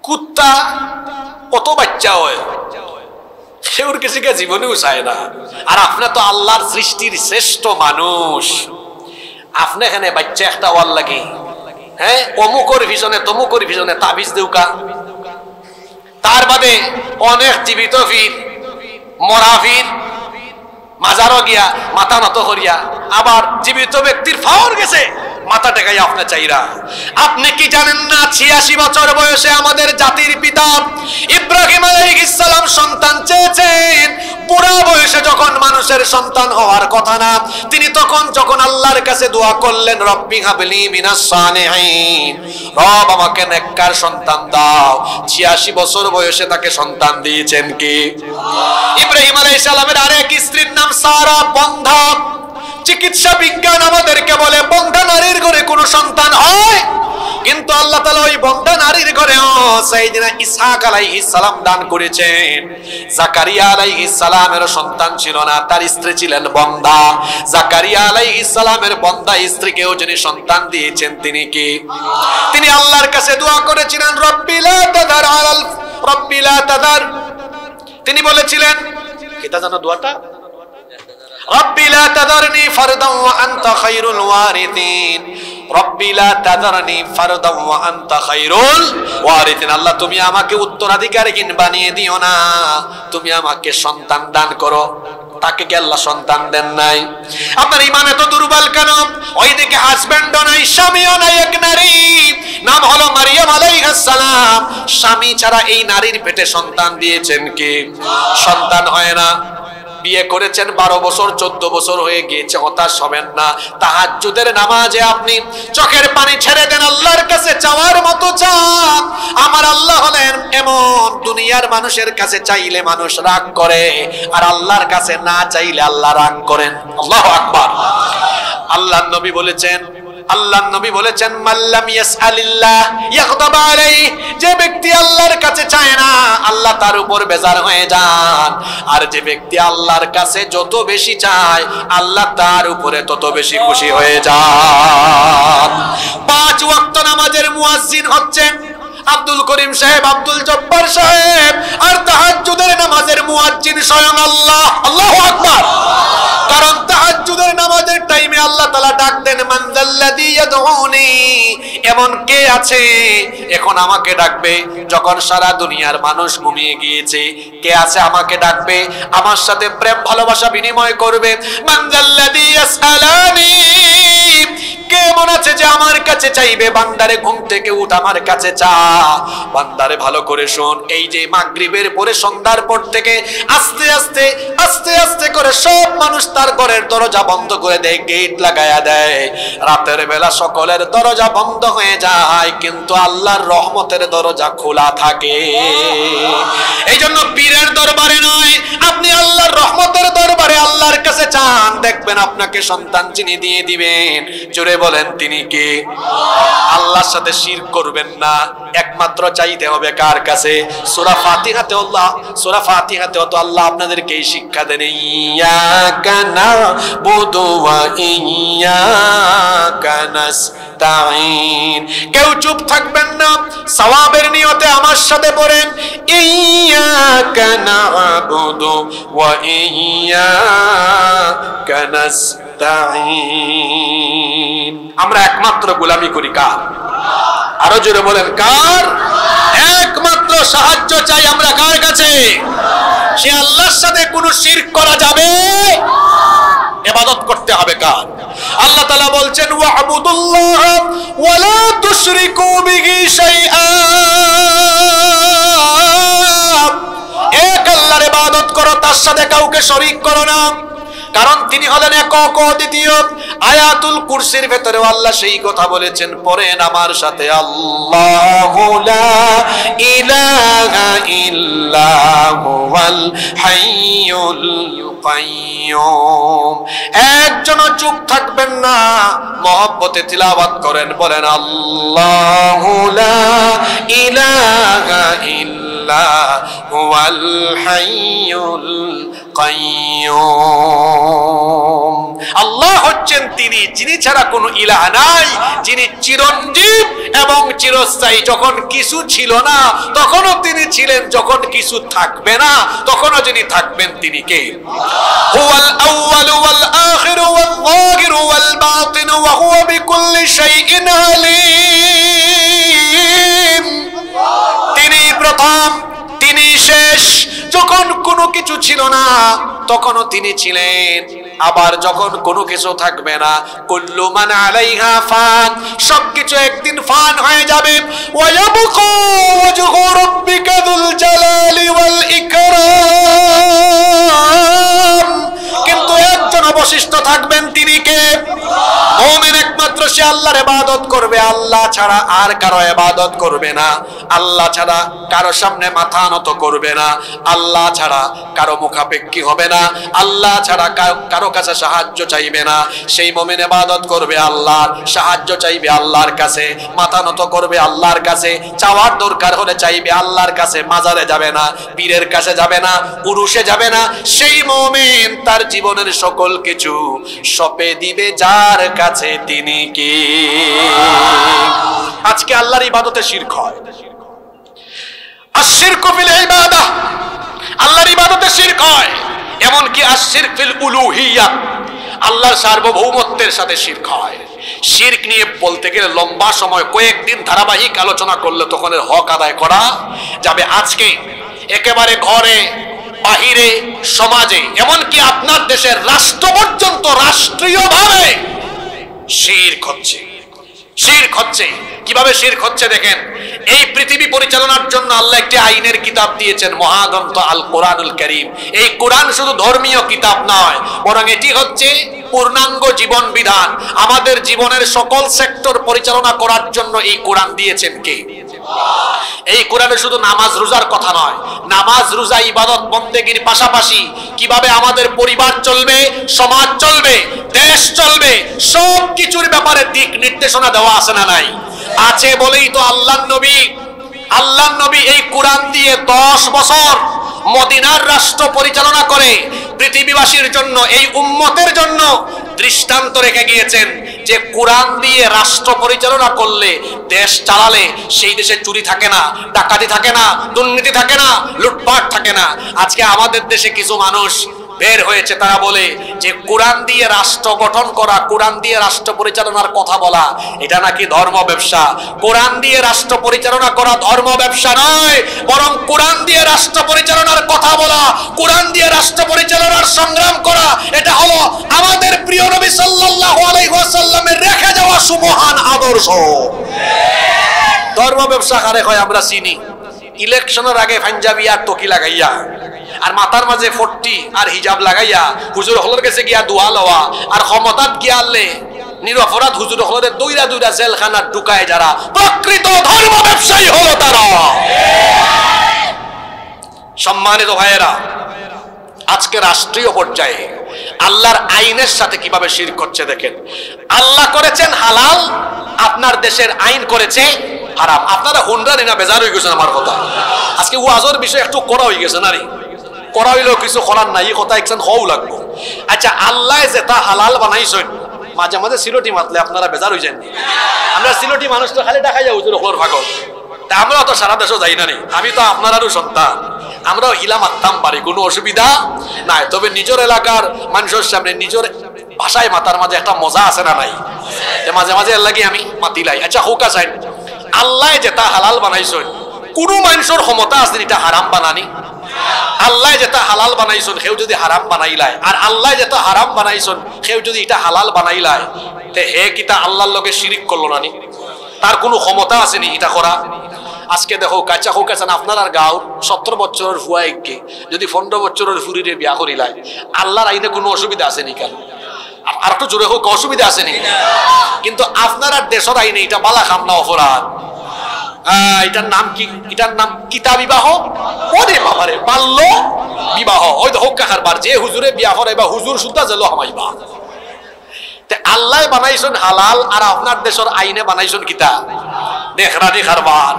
কুত্তা কত বাচ্চা হয়, সেউর কিছু কে জীবনেও চায় না। আর আপনার তো আল্লাহর সৃষ্টির শ্রেষ্ঠ মানুষ, আপনি এখানে বাচ্চা একটা ওয়াল লাগে, হ্যাঁ অমুকর ভিজনে তমুকর ভিজনে তাবিজ দেউকা, তার বাদে অনেক জীবিত ফির মরা ফির মাজারও গিয়া মাথা নত করিয়া, আবার জীবিত ব্যক্তির ফাওয়ার গেছে মাথা টেকাই আপনি চাইরা। আপনি কি জানেন না 86 বছর বয়সে আমাদের জাতির পিতা ইব্রাহিম আলাইহিস সালাম সন্তান চেয়েছেন। বুড়া বয়সে যখন মানুষের সন্তান হওয়ার কথা না, তিনি তখন যখন আল্লাহর কাছে দোয়া করলেন রব্বি হাবলি মিনাস সালিহিন, রব আমাকে নেককার সন্তান দাও, 86 বছর বয়সে তাকে সন্তান দিয়েছেন কি? ইব্রাহিম আলাইহিস সালামের আরেক স্ত্রীর নাম সারা, বন্ধা। চিকিৎসা বিজ্ঞান আমাদেরকে বলে বন্ধা নারীর ঘরে কোনো সন্তান হয়, কিন্তু আল্লাহ তাআলা ওই বন্ধা নারীর ঘরেও সাইয়েদনা ইসহাক আলাইহিস সালাম দান করেছেন। জাকারিয়া আলাইহিস সালামের সন্তান ছিল না, তার স্ত্রী ছিলেন বন্ধা। জাকারিয়া আলাইহিস সালামের বন্ধা স্ত্রীকেও যিনি সন্তান দিয়েছেন তিনি কি? তিনি আল্লাহর কাছে দোয়া করেছিলেন রব্বি লা তাদার আলাল রব্বি লা তাদার, তিনি বলেছিলেন কিতা জানো দোয়াটা, রব্বি লা তাদারনি ফারদান ওয়া আনতা খায়রুল ওয়ারিথিন, রব্বি লা তাদারনি ফারদান ওয়া আনতা খায়রুল ওয়ারিথিন। আল্লাহ তুমি আমাকে উত্তরাধিকারী বানিয়ে দিও না, তুমি আমাকে সন্তান দান করো। তাকে কি আল্লাহ সন্তান দেন নাই? আপনার ঈমান এত দুর্বল কেন? ওইদিকে হাজবেন্ডও নাই, স্বামীও নাই, এক নারী নাম হলো মারিয়াম আলাইহিস সালাম, স্বামী ছাড়া এই নারীর পেটে সন্তান দিয়েছেন কি? সন্তান হয় না। বিয়ে করেছেন 12 বছর 14 বছর হয়ে গিয়েছে, হতাশ হবেন না। তাহাজ্জুদের নামাজে আপনি চোখের পানি ছেড়ে দেন, আল্লাহর কাছে চাওয়ার মতো চান। আমার আল্লাহ হলেন এমন, দুনিয়ার মানুষের কাছে চাইলে মানুষ রাগ করে, আর আল্লাহর কাছে না চাইলে আল্লাহ রাগ করেন। আল্লাহু আকবার। আল্লাহর নবী বলেছেন, আল্লাহর নবী বলেছেন মাল্লাম ইয়াসআলিল্লাহ ইয়াগদাব আলাইহি, যে ব্যক্তি আল্লাহর কাছে চায় না আল্লাহ তার উপর বেজার হয়ে যান, আর যে ব্যক্তি আল্লাহর কাছে যত বেশি চায় আল্লাহ তার উপরে তত বেশি খুশি হয়ে যান। 5 ওয়াক্ত নামাজের মুয়াজ্জিন হচ্ছেন আব্দুল করিম সাহেব, আব্দুল জব্বার সাহেব, আর তাহাজ্জুদের নামাজের মুয়াজ্জিন স্বয়ং আল্লাহ। আল্লাহু আকবার। কারণ তাহাজ্জুদের নামাজের টাইমে আল্লাহ তাআলা ডাক দেন মানজাল্লাযী ইয়াদউনি, এমন কে আছে এখন আমাকে ডাকবে? যখন সারা দুনিয়ার মানুষ ঘুমিয়ে গিয়েছে, কে আছে আমাকে ডাকবে, আমার সাথে প্রেম ভালোবাসা বিনিময় করবে? মানজাল্লাযী ইয়াসআলানি, কে মন আছে যে আমার কাছে চাইবে? বান্দারে ঘুম থেকে উঠ, আমার কাছে চা। বান্দারে ভালো করে শোন, এই যে মাগরিবের পরে সন্ধ্যার পর থেকে আস্তে আস্তে আস্তে আস্তে করে সব মানুষ তার ঘরের দরজা বন্ধ করে দেয়, গেট লাগায়া দেয়। রাতের বেলা সকলের দরজা বন্ধ হয়ে যায়, কিন্তু আল্লাহর রহমতের দরজা খোলা থাকে। এই জন্য পীরের দরবারে নয়, আপনি আল্লাহর রহমতের দরবারে আল্লাহর কাছে চান, দেখবেন আপনাকে সন্তান যিনি দিয়ে দিবেন। জোরে বলেন তিনি কে? আল্লাহর সাথে শিরক করবেন না, একমাত্র চাইতে হবে কার কাছে? সূরা ফাতিহাতে তো আল্লাহ আপনাদেরকে এই শিক্ষা দেন, ইয়াকা নাবুদু ওয়া ইয়াকা নাস্তাঈন। কেউ চুপ থাকবেন না, সওয়াবের নিয়তে আমার সাথে পড়েন, ইয়াকা নাবুদু ওয়া ইয়াকা নাস্তাঈন। আমরা একমাত্র গোলামি করি কার? আরো জোরে বলেন কার? একমাত্র সাহায্য চাই আমরা কার কাছে? সে আল্লাহর সাথে কোনো শিরক করা যাবে? ইবাদত করতে হবে কার? আল্লাহ তাআলা বলছেন, ওয়া'বুদুল্লাহ ওয়া লা তুশরিকু বিহি শাইআ। এক আল্লাহর ইবাদত করো, তার সাথে কাউকে শরীক করো না, কারণ তিনি হলেন একক অদ্বিতীয়। আয়াতুল কুরসির ভেতরে আল্লাহ সেই কথা বলেছেন, পড়েন আমার সাথে, আল্লাহু লা ইলাহা ইল্লা হুয়াল হাইয়ুল কাইয়্যুম। একজন চুপ থাকবেন না, মহব্বতে তিলাওয়াত করেন, বলেন আল্লাহু লা ইলাহা ইল্লা হুয়াল হাইয়ুল কাইয়্যুম। আল্লাহ হচ্ছেন তিনি, যিনি ছাড়া কোনো ইলাহ নাই, যিনি চিরঞ্জীব এবং চিরস্থায়ী। যখন কিছু ছিল না তখনও তিনি ছিলেন, যখন কিছু থাকবে না তখনও যিনি থাকবেন তিনি কে? হুয়াল আউয়ালু ওয়াল আখিরু ওয়াল যাহিরু ওয়াল বাতিনু ওয়া হুয়া বিকুল্লি শাইইন আলীম। তিনি প্রথম, তিনি শেষ। যখন কোনো কিছু ছিল না তখনও তিনি ছিলেন, আবার যখন কোনো কিছু থাকবে না, কুল্লু মান আলাইহা ফান, সবকিছু একদিন ফান হয়ে যাবে। ওয়া ইয়াবকা ওয়াজহু রাব্বিকা যুল জালালি ওয়াল ইকরাম, কিন্তু একজন অবশিষ্ট থাকবেন, তিনি কে? মুমিন একমাত্র সে আল্লাহর ইবাদত করবে, আল্লাহ ছাড়া আর কারো ইবাদত করবে না, আল্লাহ ছাড়া কারো সামনে মাথা নত করবে না, আল্লাহ ছাড়া কারো মুখাপেক্ষী হবে না, আল্লাহ ছাড়া কারো কাছে সাহায্য চাইবে না। সেই মুমিন ইবাদত করবে আল্লাহর, সাহায্য চাইবে আল্লাহর কাছে, মাথা নত করবে আল্লাহর কাছে, চাওয়ার দরকার হলে চাইবে আল্লাহর কাছে। মাজারে যাবে না, পীরের কাছে যাবে না, উরুসে যাবে না। সেই মুমিন তার জীবনের সকল কিছু সঁপে দিবে যার কাছে, তিনি কে? আজকে আল্লাহর ইবাদতে শিরক হয়। আশ-শিরকু ফিল ইবাদাহ, আল্লাহর ইবাদতে শিরক হয়। এমনকি আশ-শিরক ফিল উলুহিয়্যা, আল্লাহর সার্বভৌমত্বের সাথে শিরক হয়। শিরক নিয়ে বলতে গেলে লম্বা সময়, কয়েকদিন ধারাবাহিক আলোচনা করলে তখন এর হক আদায় করা যাবে। আজকে একেবারে ঘরে বাহিরে সমাজে, এমনকি আপনার দেশের রাষ্ট্র পর্যন্ত রাষ্ট্রীয়ভাবে শিরক হচ্ছে। শিরক হচ্ছে। কিভাবে শিরক হচ্ছে দেখেন। এই পৃথিবী পরিচালনার জন্য আল্লাহ একটি আইনের কিতাব দিয়েছেন, মহাগ্রন্থ আল কোরআনুল কারীম। এই কোরআন শুধু ধর্মীয় কিতাব নয়, বরং এটি হচ্ছে পূর্ণাঙ্গ জীবন বিধান। আমাদের জীবনের সকল সেক্টর পরিচালনা করার জন্য এই কোরআন দিয়েছেন কে? এই কোরআনে শুধু নামাজ রোজার কথা নয়, নামাজ রোজা ইবাদত বন্দেগীর পাশাপাশি কিভাবে আমাদের পরিবার চলবে, সমাজ চলবে, দেশ চলবে, সব কিছুর ব্যাপারে দিক নির্দেশনা দেওয়া আছে না নাই? আছে বলেই তো আল্লাহর নবী এই কোরআন দিয়ে 10 বছর মদিনার রাষ্ট্র পরিচালনা করে পৃথিবীবাসীর জন্য, এই উম্মতের জন্য দৃষ্টান্ত রেখে গিয়েছেন যে কোরআন দিয়ে রাষ্ট্র পরিচালনা করলে, দেশ চালালে সেই দেশে চুরি থাকে না, ডাকাতি থাকে না, দুর্নীতি থাকে না, লুটপাট থাকে না। আজকে আমাদের দেশে কিছু মানুষ বের হয়েছে, তারা বলে যে কোরআন দিয়ে রাষ্ট্র গঠন করা, কোরআন দিয়ে রাষ্ট্র পরিচালনার কথা বলা, এটা নাকি ধর্ম ব্যবসা। কোরআন দিয়ে রাষ্ট্র পরিচালনা করা ধর্ম ব্যবসা নয়, বরং কোরআন দিয়ে রাষ্ট্র পরিচালনার কথা বলা, কোরআন দিয়ে রাষ্ট্র পরিচালনার সংগ্রাম করা, এটা হলো আমাদের প্রিয় নবী সাল্লাল্লাহু আলাইহি ওয়াসাল্লামের রেখে যাওয়া সুমহান আদর্শ। ধর্ম ব্যবসা কারে হয় আমরা চিনি। ইলেকশনের আগে পাঞ্জাবি আর টকি লাগাইয়া আর মাথার মাঝে ফট্টি আর হিজাব লাগাইয়া হুজুর হলের কাছে গিয়া দোয়া লওয়া আর ক্ষমতাত গিয়ালে নিরপরাধ হুজুর হলের দুইরা দুইরা জেলখানার ঢুকায় যারা প্রকৃত ধর্ম ব্যবসায়ী হলো তারা। সম্মানিত ভাইয়েরা, আজকে রাষ্ট্রীয় পর্যায়ে আল্লাহর আইনের সাথে কিভাবে শিরক করছে দেখেন। আল্লাহ করেছেন হালাল, আপনার দেশের আইন করেছে হারাম। আপনারা হুন্ডারি না বেজার হয়ে গেছেন আমার কথা। আজকে ওয়াজের বিষয় একটু করা হয়ে গেছে নারী করা হইলেও কিছু করার নাই, কথা একজন হও লাগবো। আচ্ছা, আল্লাহ যেটা হালাল বানাইছেন, মাঝে মাঝে সিলটি মাতলে আপনারা বেজার হয়ে যাননি। আমরা সিলটি মানুষ তো খালি দেখাই যাও হুজুর হলোর ভাগত, তা আমরাও তো সারা দেশও যাই না নি। আমি তো আপনারও সন্তান, আমরাও হিলা মারতাম পারি, কোনো অসুবিধা নাই। তবে নিজের এলাকার মানুষের সামনে নিজের ভাষায় মাতার মাঝে একটা মজা আছে না নাই, যে মাঝে মাঝে এর লাগি আমি মাতিলাই। আচ্ছা হোক আছেন, আল্লাহ যেটা হালাল বানাইছেন, কোনো মানুষের ক্ষমতা আছে এটা হারাম বানানি? আল্লাহ যেটা হালাল বানাইছেন সেও যদি হারাম বানাইলায়, আর আল্লাহ যেটা হারাম বানাইছেন সেও যদি এটা হালাল বানাইলায়, তে হে কিটা আল্লাহর লগে শিরিক করলো নানি? তার কোনো ক্ষমতা আসেনি এটা করা? আজকে দেখো কাঁচা হোক আছেন আপনার আর গাঁও 17 বছরের ফুয়াইকে যদি 15 বছরের ফুরিরে বিয়া করিলায়, আল্লাহর আইনে কোনো অসুবিধা আসেনি? কেন আর একটু জোরে হোক, অসুবিধা আসেনি? কিন্তু আপনার আর দেশের আইনে এটা বালা খাম না অপরাধ। এটার নাম কি? এটার নাম কিতা বিবাহ। ওরে বাবারে, বাল্য বিবাহ। ওই তো হোক কাকার বার যে হুজুরে বিয়া করাইবা হুজুর সুদ্ধা জেলো হামাইবা। আল্লাহ বানাইছেন হালাল আর আপনার দেশের আইনে বানাইছেন কিতা দেখরানি কারবার।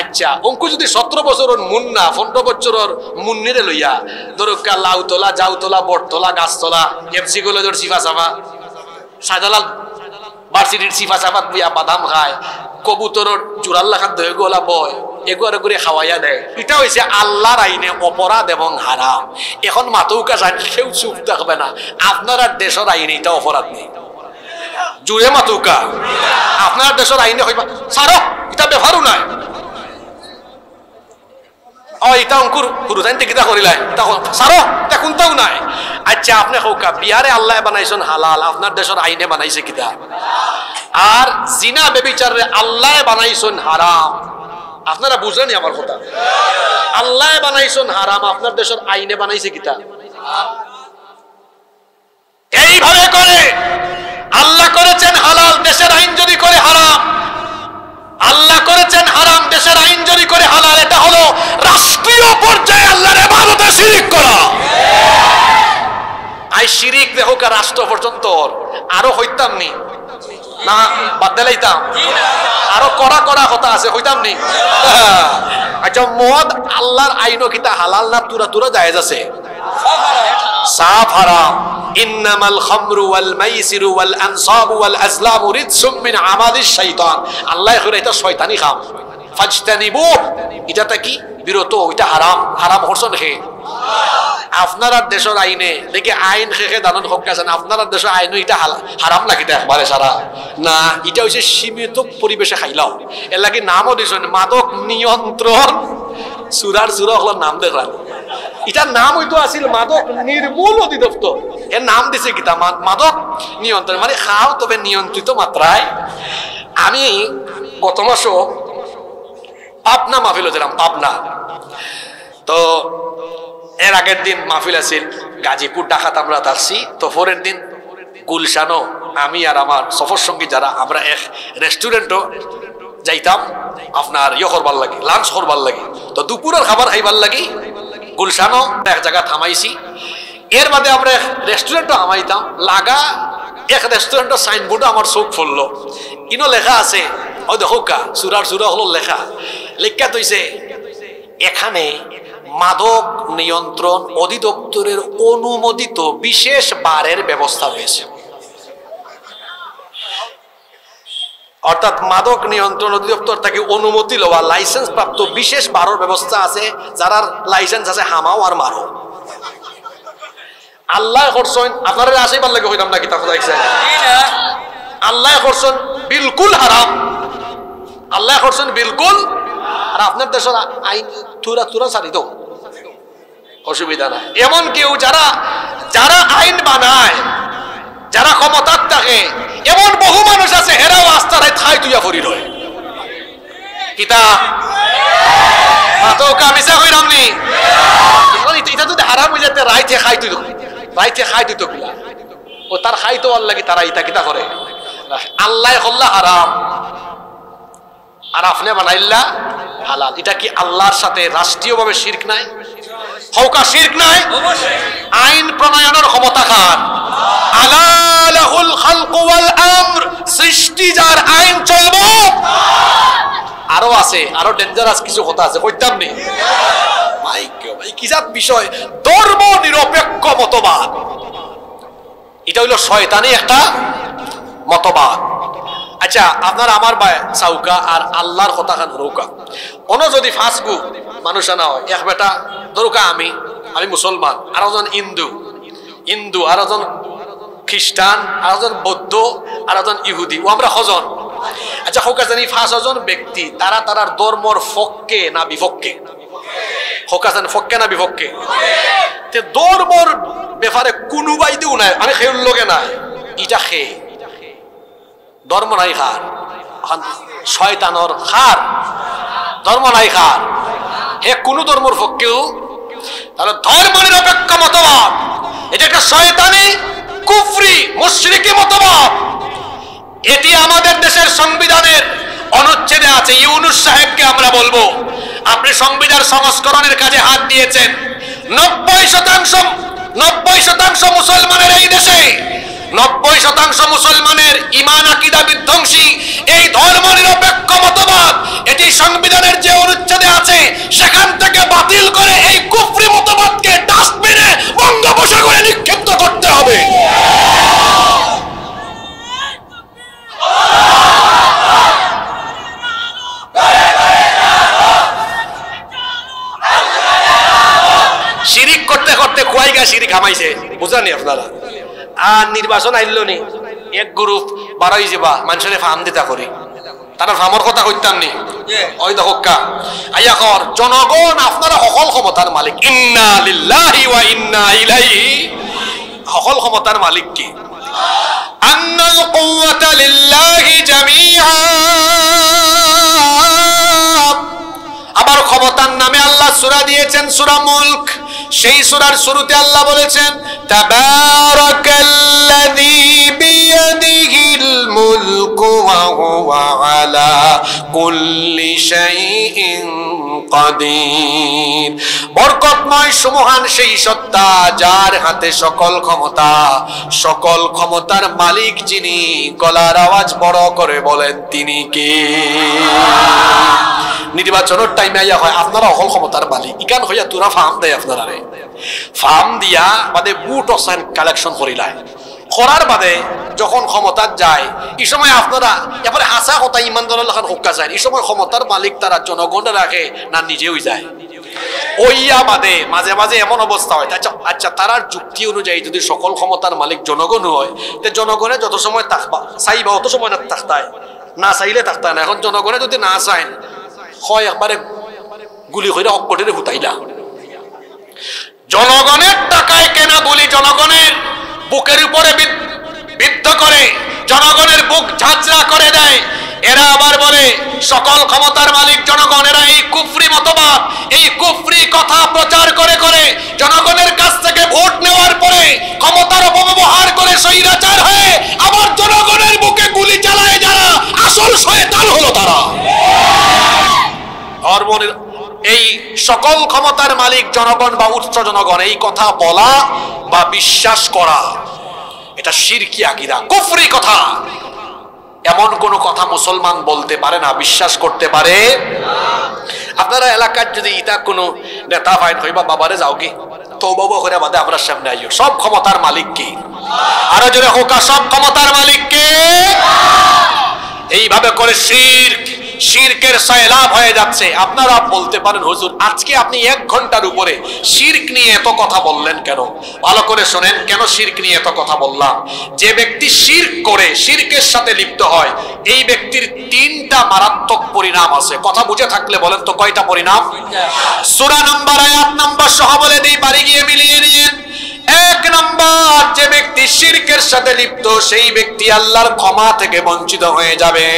আচ্ছা, অঙ্কু যদি 17 বছরের মুন্না 15 বছরের মুন্নিরে লইয়া দরকা লাউ তোলা, যাও তোলা, বট তোলা, গাছ তোলা, এমসি কলেজের সিফা সাফা, সাজালাল ভার্সিটির সিফা সাফাত বুয়া বাদাম খায়, কবুতরের জোরাল লাখাত দয়ে গোলা বয়, এগুলো করে খাওয়াইয়া দেয়, এটা হয়েছে আল্লাহর আইনে অপরাধ এবং হারাম। এখন মাতৌকা জান কেউ চুপ থাকবে না, আপনার দেশের আইনে এটা অপরাধ নেই। জুড়ে মাতৌকা আপনার দেশের আইনে হইবা সারো, এটা ব্যাপারও নাই। এটা অঙ্কুর হুরুজাইন টিকিটা করিলাই সারো, এটা কোনটাও নাই। আচ্ছা, আপনি হৌকা বিহারে আল্লাহ বানাইছেন হালাল, আপনার দেশের আইনে বানাইছে কিতা? আর জিনা বেবিচারে আল্লাহ বানাইছেন হারাম। আপনারা বুঝলেনি আমার কথা? আল্লাহ বানাইছেন হারাম, আপনার দেশের আইনে বানাইছে কিতা? এইভাবে করে আল্লাহ করেছেন হালাল, দেশের আইন যদি করে হারাম। আল্লাহ করেছেন হারাম, দেশের আইন যদি করে হালাল। এটা হলো রাষ্ট্রীয় পর্যায়ে আল্লাহর ইবাদতে শিরিক করা। আই শিরিক দেখো কা রাষ্ট্র পর্যন্ত আরো হইতাম নি না, বাদ দিলাইতাম আরো কড়া কড়া কথা আছে, হইতাম নি? আচ্ছা, মদ আল্লাহর আইনও কিতা হালাল না তুরা তুরা জায়েজ আছে? সাফ হারাম। ইন্নামাল খামরু ওয়াল মাইসিরু ওয়াল আনসাবু ওয়াল আজলামু রিজসুম মিন আমালিশ শাইতান। আল্লাহ কইরা এটা শয়তানি কাম, ফাজতানিবু। এটাটা কি? বিরত। ওইটা হারাম। হারাম হরছন হে আপনার দেশের আইনে দেখি আইন খেখে দানন হোক গেছেন, আপনার দেশের আইনও এটা হারাম না কিটা একবারে সারা না। এটা হচ্ছে সীমিত পরিবেশে খাইলাও। এর লাগে নামও দিয়েছেন মাদক নিয়ন্ত্রণ সুরার সুরা হলো নাম দেখান। এটার নাম হইতো আছিল মাদক নির্মূল অধিদপ্তর, এর নাম দিছে কিতা মাদক নিয়ন্ত্রণ, মানে খাও তবে নিয়ন্ত্রিত মাত্রায়। আমি গত মাসও পাবনা মাহফিল হয়েছিলাম, পাবনা। তো এর আগের দিন মাহফিল আছিল গাজীপুর ডাকাত, আমরা থাকছি। তো পরের দিন গুলশানও আমি আর আমার সফর সঙ্গী যারা আমরা এক রেস্টুরেন্টও যাইতাম আপনার করবার লাগে, লাঞ্চ করবার লাগে। তো দুপুরের খাবার খাইবার লাগি গুলশানও এক জায়গা থামাইছি। এর বাদে আমরা এক রেস্টুরেন্টও থামাইতাম লাগা। এক রেস্টুরেন্টের সাইনবোর্ডও আমার চোখ পড়লো, ইনো লেখা আছে, ও দেখো কা সুরার সুরা হলো লেখা, লেখা তৈছে এখানে মাদক নিয়ন্ত্রণ অধিদপ্তরের অনুমোদিত বিশেষ বারের ব্যবস্থা হয়েছে। অর্থাৎ মাদক নিয়ন্ত্রণ অধিদপ্তর থেকে অনুমতি লওয়া লাইসেন্স প্রাপ্ত বিশেষ বারের ব্যবস্থা আছে, যারা লাইসেন্স আছে হামাও আর মারো। আল্লাহ করছেন আপনারা আসেবার লাগে হইতাম নাকি তা কথা দেখছেন আল্লাহ করছেন বিলকুল হারাম আল্লাহ করছেন বিলকুল আর আপনার দেশের আইন তুরা তুরা সারি তো অসুবিধা নাই এমন কেউ যারা যারা আইন বানায় যারা ক্ষমতার থাকে এমন বহু মানুষ আছে এরাও আস্তারায় ঠাই তুইয়া ফরি রয় কিতা মাতো কামিসা কইরাম নি এটা যদি হারাম হয়ে যেতে রাইতে খাই তুই তো ও তার খাই তো আল্লাহ কি তারা ইটা কিতা করে আল্লাহ হল্লা হারাম আর আপনি বানাইল্লা হালাল এটা কি আল্লাহর সাথে রাষ্ট্রীয়ভাবে শিরক নাই হৌকা শিরক নাই আইন প্রণয়নের ক্ষমতা কার আলা লাহুল খালকু ওয়াল আমর সৃষ্টি যার আইন চলবে আরো আছে আরো ডেঞ্জারাস কিছু কথা আছে কইতাম নি ভাই কি জাত বিষয় ধর্ম নিরপেক্ষ মতবাদ এটা হইল শয়তানি একটা মতবাদ আচ্ছা আপনার আমার ভাই সাউকা আর আল্লাহর কথা খান রৌকা অন্য যদি ফাঁসগু মানুষ না হয় এক বেটা ধরুকা আমি মুসলমান আর একজন হিন্দু আর একজন খ্রিস্টান আর একজন বৌদ্ধ আর একজন ইহুদি ও আমরা হজন আচ্ছা হোকা জানি 5 জন ব্যক্তি তারা তারার ধর্মর পক্ষে না বিপক্ষে হোকা জানি পক্ষে না বিপক্ষে তে ধর্মর ব্যাপারে কোনো বাইদেও নাই আমি খেউর লগে নাই ইটা খে ধর্ম নাই খার শয়তানর খার ধর্ম নাই খার হে কোন ধর্মর পক্ষেও তাহলে ধর্ম নিরপেক্ষ মতবাদ এটা একটা শয়তানি কুফরি মুশরিকি মতবাদ এটি আমাদের দেশের সংবিধানের অনুচ্ছেদে আছে ইউনুস সাহেবকে আমরা বলবো আপনি সংবিধান সংস্করণের কাজে হাত দিয়েছেন 90% মুসলমানের এই দেশে 90% মুসলমানের ঈমান আকীদা বিধ্বংসী এই ধর্ম নিরপেক্ষ মতবাদ এটি সংবিধানের যে অনুচ্ছেদে আছে সেখান থেকে বাতিল করে এই কুফরি মতবাদকে ডাস্টবিনে বঙ্গোপসাগরে নিক্ষিপ্ত করতে হবে শিরিক করতে করতে কুয়াইগা শিরিক হামাইছে বুঝানি আপনারা আর নির্বাচন আইল নি এক গ্রুপ বাড়াই যাবা মানুষের ফার্ম দিতা করি তারা ফার্মর কথা কইতাম নি ওই দহকা আইয়া কর জনগণ আপনারা সকল ক্ষমতার মালিক ইন্না লিল্লাহি ওয়া ইন্না ইলাইহি সকল ক্ষমতার মালিক কি আন্নাল কুওয়াতা লিল্লাহি জামিআ আবার ক্ষমতার নামে আল্লাহ সূরা দিয়েছেন সূরা মুলক সেই সূরার শুরুতে আল্লাহ বলেছেন তাবারাকাল্লাযী বিয়াদিহিল মুলকু ওয়া হুয়া আলা কুল্লি শাইইন কাদির বরকতময় সুমহান সেই সত্তা যার হাতে সকল ক্ষমতা সকল ক্ষমতার মালিক যিনি গলার আওয়াজ বড় করে বলেন তিনি কে নির্বাচনের টাইমে আইয়া হয় আপনারা সকল ক্ষমতার মালিক ইকান হইয়া তোরা ফার্ম দেয় আপনারা ফার্ম দিয়া বাদে বুট অসাইন কালেকশন করিলায় করার বাদে যখন ক্ষমতার যায় এই সময় আপনারা এবারে হাসা কথা ইমানদারের লেখান হুক্কা যায় এই সময় ক্ষমতার মালিক তারা জনগণে রাখে না নিজেই যায় ওইয়া বাদে মাঝে মাঝে এমন অবস্থা হয় আচ্ছা তারার যুক্তি অনুযায়ী যদি সকল ক্ষমতার মালিক জনগণ হয় তে জনগণে যত সময় থাকবা চাইবা অত সময় না থাকতায় না চাইলে থাকতায় না এখন জনগণে যদি না চায় হয় একবারে গুলি করে অক্কটের হুতাইলা জনগণের টাকায় কেনা বলি জনগণের বুকের উপরে বিদ্ধ করে জনগণের বুক ঝাঁঝরা করে দেয় এরা আবার বলে সকল ক্ষমতার মালিক জনগণ এরা এই কুফরি মতবাদ এই কুফরি কথা প্রচার করে করে জনগণের কাছ থেকে ভোট নেওয়ার পরে ক্ষমতার অপব্যবহার করে স্বৈরাচার হয়ে আবার জনগণের বুকে গুলি চালায় যারা আসল শয়তান হলো তারা ধর্মের এই সকল ক্ষমতার মালিক জনগণ বা উচ্চ জনগণ এই কথা বলা বা বিশ্বাস করা এটা শিরকি আকীদা কুফরি কথা এমন কোন কথা মুসলমান বলতে পারে না বিশ্বাস করতে পারে আপনারা এলাকার যদি ইটা কোনো নেতা ফাইন হইবা বাবারে যাও কি তওবা করে বাদে আমরা সামনে আইও সব ক্ষমতার মালিক কি আরো জোরে হোকা সব ক্ষমতার মালিক কে এইভাবে করে শিরক শিরকের সয়লাব হয়ে যাচ্ছে। আপনারা বলতে পারেন হুজুর আজকে আপনি 1 ঘন্টার উপরে শিরক নিয়ে এত কথা বললেন কেন? ভালো করে শুনেন কেন শিরক নিয়ে এত কথা বললাম। যে ব্যক্তি শিরক করে, শিরকের সাথে লিপ্ত হয়, এই ব্যক্তির 3টা মারাত্মক পরিণাম আছে। কথা বুঝে থাকলে বলেন তো কয়টা পরিণাম? সূরা নাম্বার, আয়াত নাম্বার সহ বলে দেই, বাড়ি গিয়ে মিলিয়ে নিন। 1 নাম্বার, যে ব্যক্তি শিরকের সাথে লিপ্ত সেই ব্যক্তি আল্লাহর ক্ষমা থেকে বঞ্চিত হয়ে যাবে।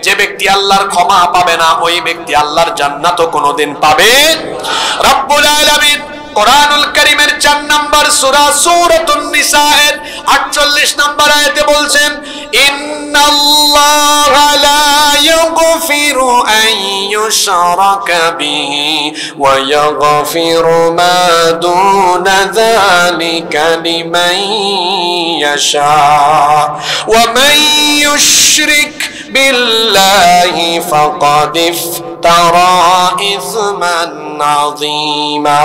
যে ব্যক্তি আল্লাহর ক্ষমা পাবে না ওই ব্যক্তি আল্লাহর জান্নাতও কোনোদিন পাবে। রব্বুল আলামিন কোরআনুল কারীমের 4 নাম্বার সূরা সূরাতুন নিসা এর 48 নাম্বার আয়াতে বলছেন, ইন্নাল্লাহা লা ইয়াগফিরু আন ইউশরাকা বিহি ওয়া ইয়াগফিরু মা দুনা যালিকা লিমান ইয়াশা ওয়া মান ইউশরিক বিল্লাহি ফাকাদ ইফতারা ইসমান আযীমা।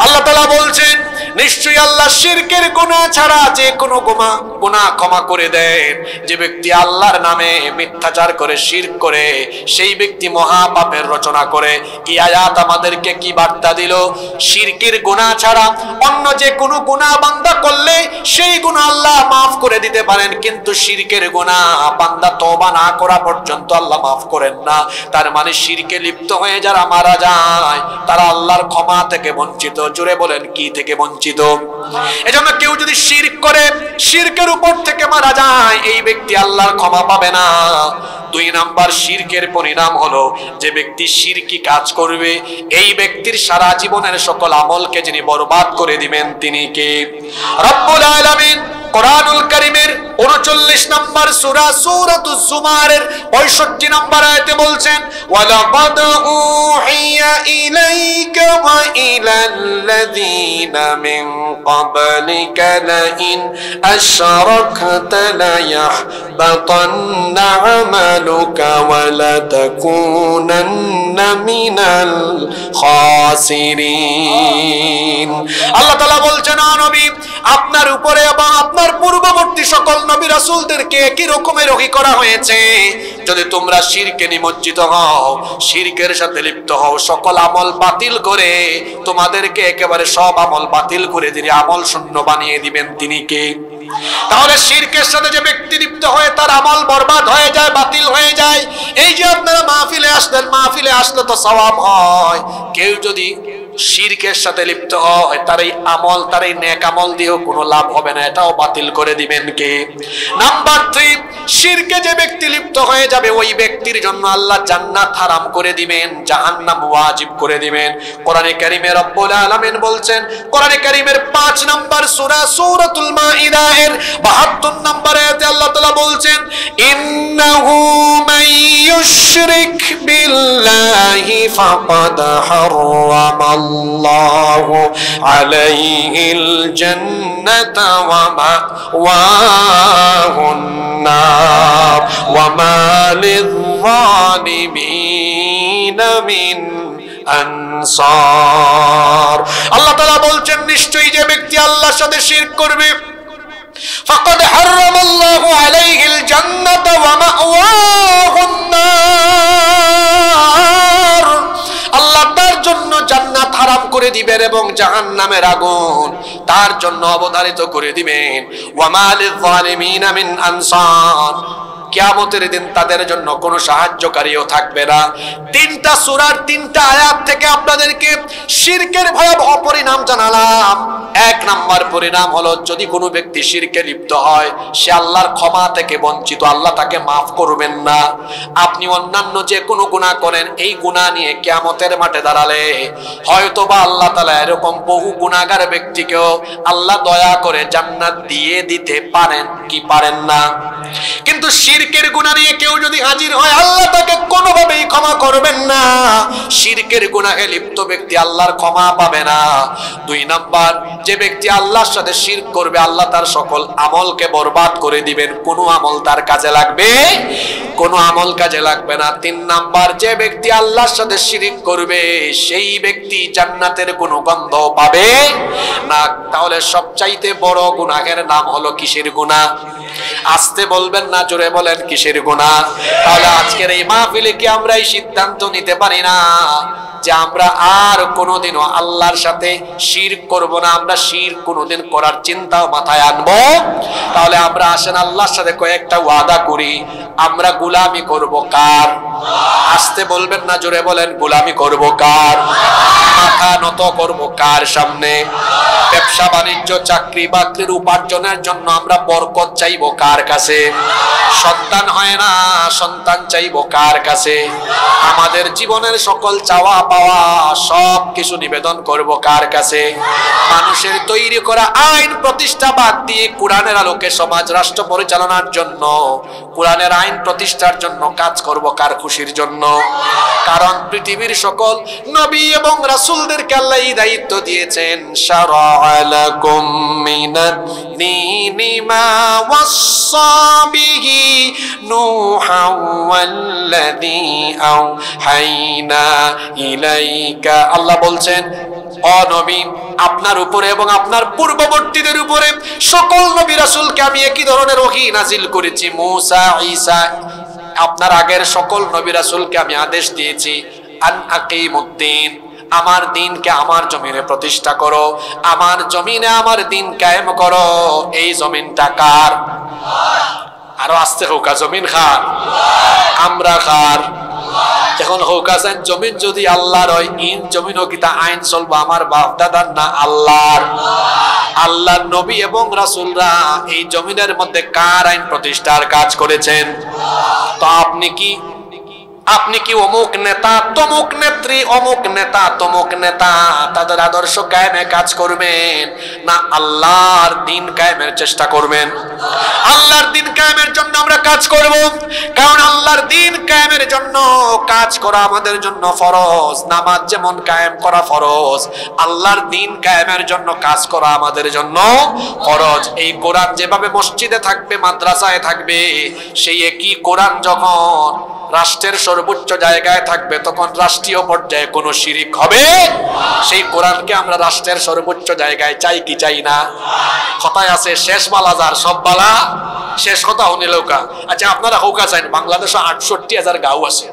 আল্লাহ তাআলা বলছেন নিশ্চয়ই আল্লাহ শিরকের গুনাহ ছাড়া যে কোনো গুনাহ ক্ষমা করে দেন। যে ব্যক্তি আল্লাহর নামে মিথ্যাচার করে, শিরক করে, সেই ব্যক্তি মহা পাপের রচনা করে। এই আয়াত আমাদেরকে কি বার্তা দিল? শিরকের গুনাহ ছাড়া অন্য যে কোনো গুনাহ বান্দা করলে সেই গুনাহ আল্লাহ মাফ করে দিতে পারেন, কিন্তু শিরকের গুনাহ বান্দা তওবা না করা পর্যন্ত আল্লাহ মাফ করেন না। তার মানে শিরকে লিপ্ত হয়ে যারা মারা যায় তারা আল্লাহর ক্ষমা থেকে বঞ্চিত। জোরে বলেন কি থেকে বঞ্চিত? এজন্য কেউ যদি শিরক করে, শিরকের উপর থেকে মারা যায়, এই ব্যক্তি আল্লাহর ক্ষমা পাবে না। 2 নাম্বার শিরকের পরিণাম হলো যে ব্যক্তি শিরকি কাজ করবে এই ব্যক্তির সারা জীবনের সকল আমলকে যিনি বরবাদ করে দিবেন তিনি কে? রব্বুল আলামিন কোরআনুল কারীমের 39 নাম্বার সূরা সূরাতুজ জুমারের 65 নাম্বার আয়াতে বলছেন, ওয়ালাকাদ উহিয়া ইলাইকা ওয়া ইলাল্লাযীনা মিন ক্বাবলিকা লাইন আশরাকতা লায়াহবাতান্না আমালুকা ওয়া লাতাকুনান্না মিনাল খাসিরিন। আল্লাহ তাআলা বলছেন, ও নবী আপনার উপরে এবং আপনার পূর্ববর্তী সকল নবী রাসূলদেরকে একই রকমের ওহী করা হয়েছে, যদি তোমরা শিরকে নিমজ্জিত হও, শিরকের সাথে লিপ্ত হও, সকল আমল বাতিল করে তোমাদেরকে একেবারে সব আমল বাতিল করে দিয়ে আমল শূন্য বানিয়ে দিবেন তিনি কে? তাহলে শিরকের সাথে যে ব্যক্তি লিপ্ত হয়ে তার আমল বরবাদ হয়ে যায়, বাতিল হয়ে যায়। এই যে আপনারা মাহফিলে আসলেন, মাহফিলে আসলে তো সওয়াব হয়। কেউ যদি শিরকের সাথে লিপ্ত হয় তার এই আমল, তার এই নেক আমল দিয়েও কোনো লাভ হবে না, এটাও বাতিল করে দিবেন কে? নাম্বার 3, শিরকে যে ব্যক্তি লিপ্ত হয়ে যাবে ওই ব্যক্তির জন্য আল্লাহ জান্নাত হারাম করে দিবেন, জাহান্নাম ওয়াজিব করে দিবেন। কোরআনে কারীমে রব্বুল আলামিন বলছেন, কোরআনে কারীমের 5 নাম্বার সূরা সূরাতুল মাইদা এর 72 নাম্বার আয়াতে আল্লাহ তাআলা বলছেন, ইন্নাহু মান ইউশরিক বিল্লাহি ফাকাদ হারামাল্লাহু আলাইহিল জান্নাতা ওয়া মাওয়াহুন নার ওয়া মা লিয-যালিমিনা মিন আনসার। আল্লাহ তাআলা বলছেন নিশ্চয়ই যে ব্যক্তি আল্লাহর সাথে শিরক করবে ফাকাদ হারামাল্লাহু আলাইহিল জান্নাতা ওয়া মাওয়াহুন নার। আল্লাহ তার জন্য জান্নাত হারাম করে দিবেন এবং জাহান্নামের আগুন তার জন্য অবধারিত করে দিবেন। ওয়া মা লিয-যালিমিনা মিন আনসার। কিয়ামতের দিন তাদের জন্য কোনো সাহায্যকারীও থাকবে না। 3টা সূরার 3টা আয়াত থেকে আপনাদেরকে শিরকের ভয়াবহ পরিণাম জানালাম। 1 নাম্বার পরিণাম হলো যদি কোনো ব্যক্তি শিরকে লিপ্ত হয় সে আল্লাহর ক্ষমা থেকে বঞ্চিত, আল্লাহ তাকে মাফ করবেন না। আপনি অন্যান্য যে কোনো গুনাহ করেন, এই গুনাহ নিয়ে কিয়ামতের মাঠে দাঁড়ালে হয়তোবা আল্লাহ তাআলা এরকম বহু গুনাহগার ব্যক্তিকেও আল্লাহ দয়া করে জান্নাত দিয়ে দিতে পারেন কি পারেন না? কিন্তু শিরকের গুনাহ নিয়ে কেউ যদি হাজির হয় আল্লাহ তাকে কোনোভাবেই ক্ষমা করবেন না। শিরকের গুনাহে লিপ্ত ব্যক্তি আল্লাহর ক্ষমা পাবে না। 2 নাম্বার, যে ব্যক্তি আল্লাহর সাথে শিরক করবে আল্লাহ তার সকল আমলকে বরবাদ করে দিবেন, কোনো আমল তার কাজে লাগবে, কোনো আমল কাজে লাগবে না। 3 নাম্বার, যে ব্যক্তি আল্লাহর সাথে শিরক করবে সেই ব্যক্তি জান্নাতের কোনো গন্ধ পাবে না। তাহলে সবচাইতে বড় গুনাহের নাম হলো কিসের গুনাহ? আস্তে বলবেন না, জোরে বলেন কিসের গুনাহ? তাহলে আজকের এই মাহফিলে কি আমরা এই সিদ্ধান্ত নিতে পারি না যে আমরা আর কোনোদিনও আল্লাহর সাথে শিরক করব না, আমরা শিরক কোনোদিন করার চিন্তাও মাথায় আনবো? তাহলে আমরা আসেন আল্লাহর সাথে কয়েকটা ওয়াদা করি, আমরা গোলামি করব কার? আস্তে বলবেন না, জোরে বলেন গোলামি করব কার? মাথা নত করব কার সামনে? ব্যবসা বাণিজ্য চাকরি বাকরির উপার্জনের জন্য আমরা বরকত চাইব কার কাছে? সন্তান হয় না, সন্তান চাইব কার কাছে? আমাদের জীবনের সকল চাওয়া পাওয়া সব কিছু নিবেদন করব কার কাছে? মানুষের তৈরি করা আইন প্রতিষ্ঠা বাদ দিয়ে কোরআনের আলোকে সমাজ রাষ্ট্র পরিচালনার জন্য, কোরআনের আইন প্রতিষ্ঠার জন্য কাজ করব কার খুশির জন্য? কারণ পৃথিবীর সকল নবী এবং রাসূলদেরকে আল্লাহ এই দায়িত্ব দিয়েছেন, শারা'a লাকুম মিনাদ দীনি মা ওয়াসসা বিহি নূহা ওয়াল্লাযী আওহাইনা ইলাইকা। আল্লাহ বলছেন, ও নবী, আপনার উপরে এবং আপনার পূর্ববর্তীদের উপরে সকল নবী রাসূলকে আমি একই ধরনের ওহী নাজিল করেছি। মূসা, ঈসা, আপনার আগের সকল নবী রাসূলকে আমি আদেশ দিয়েছি, আন আকিমুদ্দিন, আমার দ্বীনকে আমার জমিনে প্রতিষ্ঠা করো, আমার জমিনে আমার দ্বীন কায়েম করো। এই জমিনটা কার? আরো আস্তে হোক, জমিন কার? আমরা কার? এখন হোক আছেন জমিন যদি আল্লাহর হয়, ইন জমিনও কিতা আইন চলবো আমার বাপ দাদার না আল্লাহর? আল্লাহর নবী এবং রাসূলরা এই জমিনের মধ্যে কার আইন প্রতিষ্ঠার কাজ করেছেন? তো আপনি কি অমুক নেতা, তমুক নেত্রী, অমুক নেতা, তমুক নেতা তাদের আদর্শ কায়েমে কাজ করবেন, না আল্লাহর দ্বীন কায়েমের চেষ্টা করবেন? আল্লাহর দ্বীন কায়েমের জন্য আমরা কাজ করব, কারণ আল্লাহর দ্বীন কায়েমের জন্য কাজ করা আমাদের জন্য ফরজ। নামাজ যেমন কায়েম করা ফরজ, আল্লাহর দ্বীন কায়েমের জন্য কাজ করা আমাদের জন্য ফরজ। এই কোরআন যেভাবে মসজিদে থাকবে, মাদ্রাসায় থাকবে, সেই একই কোরআন যখন রাষ্ট্রের সর্বোচ্চ জায়গায় থাকবে তখন রাষ্ট্রীয় পর্যায়ে কোনো শিরিক হবে? সেই কোরআনকে আমরা রাষ্ট্রের সর্বোচ্চ জায়গায় চাই কি চাই না? কথায় আছে, শেষ বালা যার সব বালা শেষ। কথা হনিল কা। আচ্ছা, আপনারা হোকা চাইন বাংলাদেশে 68,000 গাঁও আছে।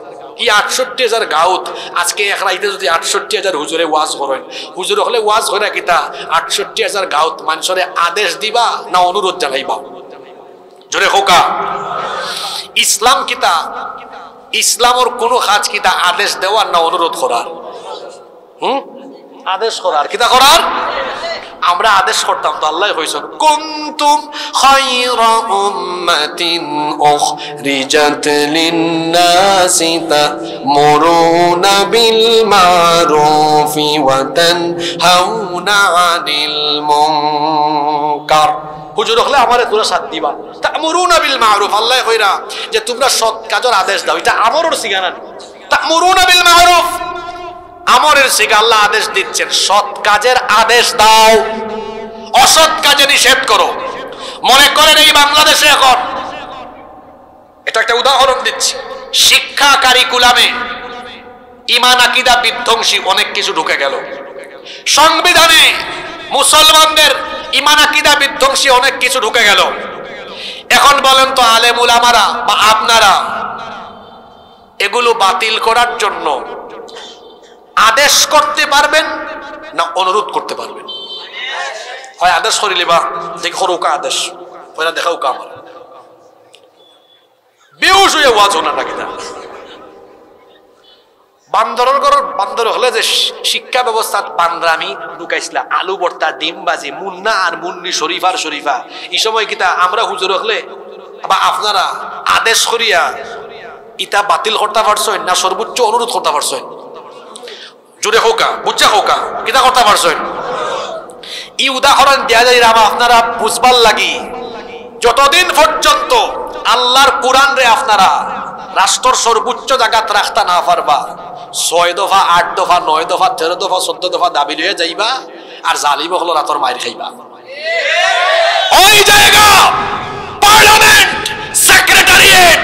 এই 68,000 গাঁওত আজকে এক রাইতে যদি 68,000 হুজুরে ওয়াজ করেন, হুজুর হলে ওয়াজ করে কিতা 68,000 গাঁওত মানুষরে আদেশ দিবা না অনুরোধ জানাইবা? জোরে হোকা। ইসলাম কিতা? ইসলামের কোন কাজ কিতা আদেশ দেওয়ার না অনুরোধ করার? আদেশ করার। কিতা করার? আমরা আদেশ করতাম তো আল্লাহ কইছেন, কুনতুম খায়রা উম্মাতিন উখরিজাত লিন-নাসি তা'মুরুনা বিল মা'রুফি ওয়া তানহাউনা আনিল মুনকার। হুজুর হলে আমারে তোরা সাথ দিবা। তা'মুরুনা বিল মা'রুফ, আল্লাহ কইরা যে তোমরা সৎ কাজের আদেশ দাও, এটা আমরের সিগানা। তা'মুরুনা বিল মা'রুফ, আমরের সিগা। আল্লাহ আদেশ দিচ্ছেন সৎ কাজের আদেশ দাও, অসৎ কাজে নিষেধ করো। মনে করেন এই বাংলাদেশে এখন, এটা একটা উদাহরণ দিচ্ছি, শিক্ষা কারিকুলামে ঈমান আকীদা বিধ্বংসী অনেক কিছু ঢুকে গেল। সংবিধানে মুসলমানদের ঈমান আকীদা বিধ্বংসী অনেক কিছু ঢুকে গেল। এখন বলেন তো আলেম উলামারা বা আপনারা এগুলো বাতিল করার জন্য আদেশ করতে পারবেন না অনুরোধ করতে পারবেন? হয় আদেশ করিলে বা দেখি হরুকা আদেশ ওরা দেখাও কা আমার বেউস হয়ে ওয়াজ হনা নাকি না। বান্দরের ঘর বান্দর হলে যে শিক্ষা ব্যবস্থা বান্দরামি ঢুকাইছিল, আলু ভর্তা, ডিম বাজি, মুন্না আর মুন্নি, শরীফার শরীফা। এই সময় কিতা আমরা হুজুর হলে বা আপনারা আদেশ করিয়া ইটা বাতিল করতে পারছেন না সর্বোচ্চ অনুরোধ করতে পারছেন? জুড়ে হোকা, বুঝা হোকা, কিতা করতে পারছেন? এই উদাহরণ দেয়া যায় আপনারা বুঝবার লাগি, যতদিন পর্যন্ত আল্লাহর কোরআন রে আপনারা রাষ্ট্রের সর্বোচ্চ জায়গাত রাখতা না পারবা 6 দফা 8 দফা 9 দফা 13 দফা 14 দফা দাবি লইয়া যাইবা আর জালিম হলো রাতর মাইর খাইবা। ওই জায়গা পার্লামেন্ট, সেক্রেটারিয়েট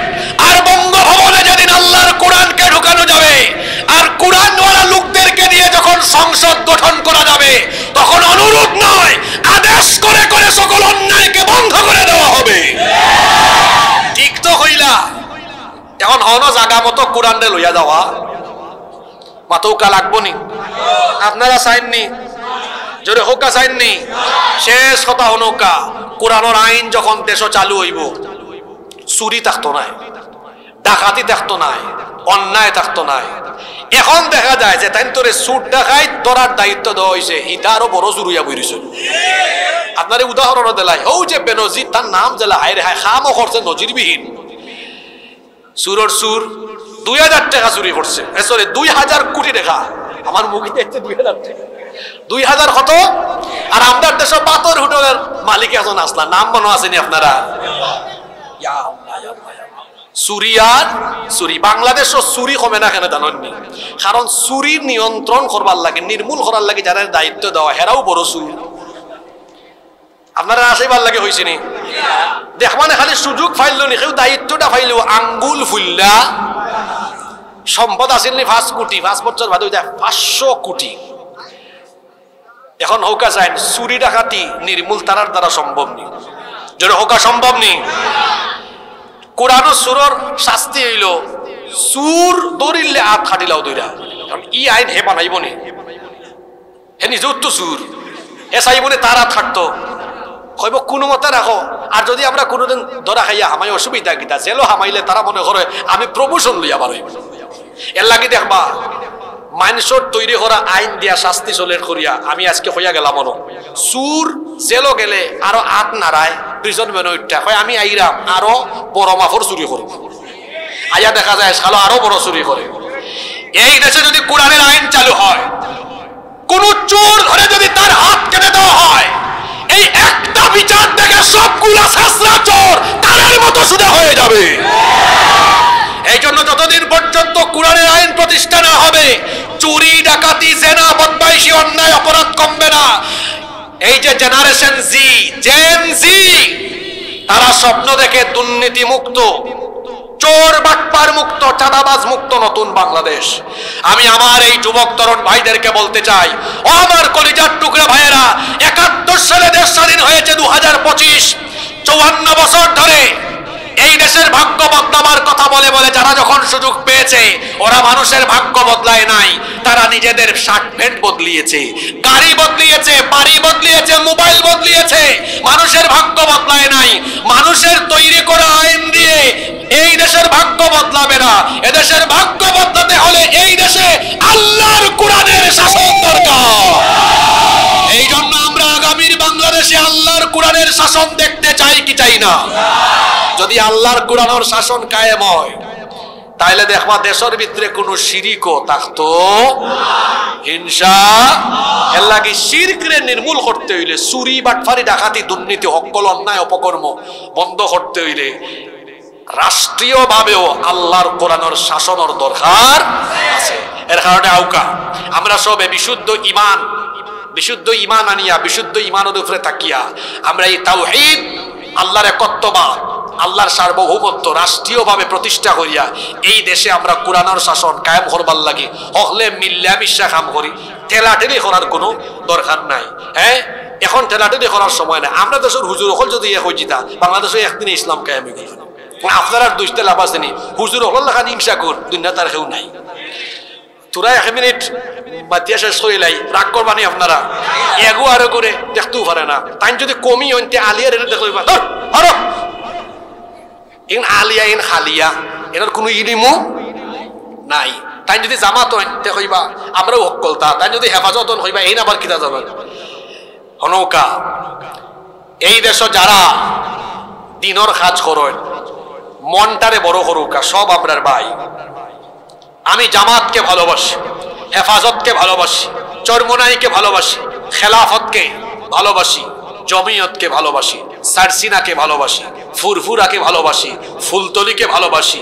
আর বঙ্গভবনে যেদিন আল্লাহর কোরআনকে ঢুকানো যাবে আর কোরআনওয়ালা লোকদেরকে দিয়ে যখন সংসদ গঠন করা যাবে তখন অনুরোধ নয়, আদেশ করে করে সকল অন্যায়কে বন্ধ করে দেওয়া হবে। ঠিক তো হইলা? এখন হন জায়গা মতো কোরআনে লইয়া যাওয়া মাতৌকা লাগবো নি? আপনারা চাইননি? জোরে হোকা চাইননি? শেষ কথা হনৌকা, কোরআনের আইন যখন দেশ চালু হইব চুরি থাকতো নাই, ডাকাতি থাকতো নাই, অন্যায় থাকতো নাই। এখন দেখা যায় যে তাই তোরে সুট ডাকাই ধরার দায়িত্ব দেওয়া হয়েছে, ইটা আরো বড় চুরিয়া বইছে। আপনার উদাহরণ দিলাই ও যে বেনজির, তার নাম জেলা হায় রে হায়, খামও করছে নজিরবিহীন সুরর সুর 2000 টাকা চুরি করছে, সরি 2000 কোটি টাকা। আমার মুখে দেখছে 2000 টাকা, 2000 কত? আর আমাদের দেশ পাথর হোটেলের মালিক এখন আসলা, নাম মনে আসেনি আপনারা? চুরি আর চুরি। বাংলাদেশও চুরি কমে না কেন জানেননি? কারণ চুরি নিয়ন্ত্রণ করবার লাগে, নির্মূল করার লাগে যারা দায়িত্ব দেওয়া হেরাও বড় চুর। আপনারা আসিবার লাগে হয়েছে নি? দেখবানে খালি সুযোগ ফাইল নি, কেউ দায়িত্বটা ফাইল আঙ্গুল ফুল্লা। সম্পদ আসেন নি 5 কোটি, 5 বছর বাদে 500 কোটি। এখন হৌকা চাইন চুরি ডাকাতি নির্মূল তারার দ্বারা সম্ভব নি, যদি হৌকা সম্ভব নি। কোরআন সুরর শাস্তি হইল চুর দৌড়িলে হাত খাটিলাও দইরা। কারণ ই আইন হে বানাইব নি, হে নিজেও তো চুর, হে চাইব নি তার হাত খাটতো, কইব কোনো মতে রাখো। আর যদি আমরা কোনোদিন ধরা খাইয়া হামাই অসুবিধা কিতা জেলো হামাইলে তারা মনে করে আমি প্রমোশন লইয়া বার হইব। এর লাগি দেখবা মানুষের তৈরি করা আইন দিয়া শাস্তি চলে করিয়া আমি আজকে হইয়া গেলাম মনো চুর জেলো গেলে আরো আট নাড়ায় প্রিজন মেনে উঠা হয় আমি আইরাম আরো বড় মাফর চুরি করব। আইয়া দেখা যায় শালো আরো বড় চুরি করে। এই দেশে যদি কোরআনের আইন চালু হয়, কোন চোর ধরে যদি তার হাত কেটে দেওয়া হয়, এই একটা বিচার থেকে সবগুলা শেষরা চোর তারের মতো সুদা হয়ে যাবে। এই জন্য যতদিন পর্যন্ত কোরআনের আইন প্রতিষ্ঠা না হবে চুরি ডাকাতি জেনা বদমাইশি অন্যায় অপরাধ কমবে না। এই যে জেনারেশন জি, জেন জি, তারা স্বপ্ন দেখে দুর্নীতি মুক্ত, চোর বাটপার মুক্ত, চাঁদাবাজ মুক্ত নতুন বাংলাদেশ। আমি আমার এই যুবক তরুণ ভাইদেরকে বলতে চাই, ও আমার কলিজার টুকরা ভাইয়েরা, 71 সালে দেশ স্বাধীন হয়েছে, 2025 54 বছর ধরে এই দেশের ভাগ্য বদলাবার কথা বলে বলে যারা যখন সুযোগ পেয়েছে ওরা মানুষের ভাগ্য বদলায় নাই, তারা নিজেদের শার্ট প্যান্ট বদলিয়েছে, গাড়ি বদলিয়েছে, বাড়ি বদলিয়েছে, মোবাইল বদলিয়েছে। মানুষের ভাগ্য বদলায় নাই। মানুষের তৈরি করা আইন দিয়ে এই দেশের ভাগ্য বদলাবে না। এদেশের ভাগ্য বদলাতে হলে এই দেশে আল্লাহর কোরআনের শাসন দরকার। এই জন্য আমরা আগামীর বাংলাদেশে আল্লাহর কোরআনের শাসন দেখতে চাই কি চাই না? যদি আল্লাহর কোরআনের শাসন কায়েম হয় তাইলে দেখবা দেশের ভিতরে কোনো শিরকও থাকতো হিংসা। এর লাগি শিরকরে নির্মূল করতে হইলে, চুরি বাটফারি ডাকাতি দুর্নীতি সকল অন্যায় অপকর্ম বন্ধ করতে হইলে রাষ্ট্রীয়ভাবেও আল্লাহর কোরআনের শাসনের দরকার আছে। এর কারণে আউকা আমরা সবে বিশুদ্ধ ইমান আনিয়া বিশুদ্ধ ইমানের উপরে তাকিয়া আমরা এই তাওহীদ, আল্লাহর একত্ববাদ, আল্লাহর সার্বভৌমত্ব রাষ্ট্রীয়ভাবে প্রতিষ্ঠা করিয়া এই দেশে আমরা কোরআনের শাসন কায়েম করবার লাগি হলে মিল্লামিশা কাম করি। ঠেলাঠেলি করার কোনো দরকার নাই। হ্যাঁ, এখন ঠেলাঠেলি করার সময় নাই। আমরা দেশের হুজুর হল যদি হয়ে যেতা বাংলাদেশে একদিনে ইসলাম কায়েম হয়ে গেল। আপনারা আর দুইটা লাভ আসেনি, হুজুর হল লেখা হিংসা কর, দুনিয়া তার কেউ নাই। তোরা 1 মিনিট বাতিয়া শেষ করিলাই রাগ করবানি আপনারা এগো আরো করে দেখতেও পারে না। তাই যদি কমি হইতে আলিয়ার এটা দেখতে আরো ইন আলিয়া ইন খালিয়া এটার কোনো ইলিমও নাই। তাই যদি জামাত হইতে হইবা আমরাও হকলতা, তাই যদি হেফাজত হইবা এই আবার কিতা যাবেন হনৌকা। এই দেশ যারা দিনর কাজ করেন মনটারে বড় করুকা, সব আপনার ভাই। আমি জামাতকে ভালোবাসি, হেফাজতকে ভালোবাসি, চরমোনাইকে ভালোবাসি, খেলাফতকে ভালোবাসি, জমিয়তকে ভালোবাসি। সারসিনাকে ভালোবাসি, ফুরফুরাকে ভালোবাসি, ফুলতলিকে ভালোবাসি।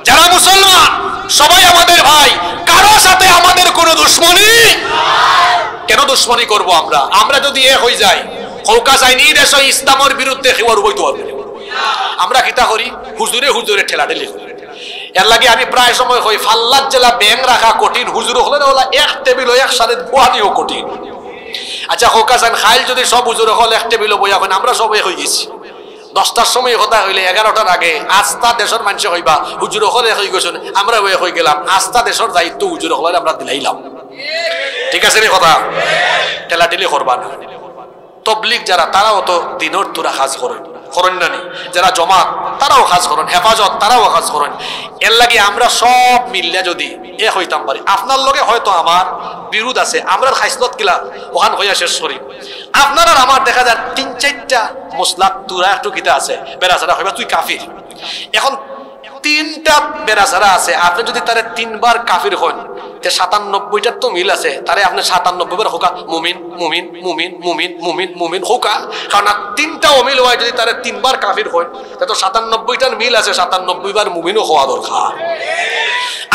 যারা মুসলমান সবাই আমাদের ভাই, কারো সাথে আমাদের কোনো দুশ্মনী। কেন দুশ্মনী করব আমরা? আমরা যদি এক হয়ে যাই, কৌকা চাইনি দেশ ইসলামের বিরুদ্ধে খেওয়ার বইতে পারবে। আমরা কিতা করি? হুজুরে হুজুরে ঠেলাঠেলি করি। এর লাগে আমি প্রায় সময় হই ফাল্লার জেলা ব্যাং রাখা কঠিন, হুজুর হলে না হলে এক টেবিল এক সাথে বহানিও কঠিন। আচ্ছা কৌকা চান খাইল যদি সব হুজুর হল এক টেবিল বইয়া হয়, আমরা সবাই হয়ে গেছি। 10টার সময় কথা হইলে 11টার আগে আস্থা দেশের মানুষ হইবা হুজুর হলে হয়ে গেছেন, আমরা হয়ে গেলাম। আস্থা দেশের দায়িত্ব হুজুর হলে আমরা দিলাইলাম। ঠিক আছে রে কথা? ঠেলাঠেলি করবা না। তবলিগ যারা তারাও তো দিনের তোরা কাজ করেন, করেন না নি? যারা জমাত তারাও কাজ করেন, হেফাজত তারাও কাজ করেন। এর লাগে আমরা সব মিললে যদি এ হইতাম পারি, আপনার লগে হয়তো আমার বিরোধ আছে, আমরা খাইসলত কিলা ওখান হইয়া শেষ করি। আপনার আর আমার দেখা যায় 3-4টা মসলাক তুরা একটু কিতা আছে, বেড়াছাড়া হইবা তুই কাফির। এখন 3টা বেড়াছাড়া আছে, আপনি যদি তারে 3বার কাফির হন, 97টার তো মিল আছে, তারে আপনি 97 বার হোকা মুমিন মুমিন মুমিন মুমিন মুমিন মুমিন হোকা। কারণ 3টা অমিল হয়, যদি তারে 3বার কাফির হয় তা তো 97টার মিল আছে, 97 বার মুমিনও হওয়া দরকার।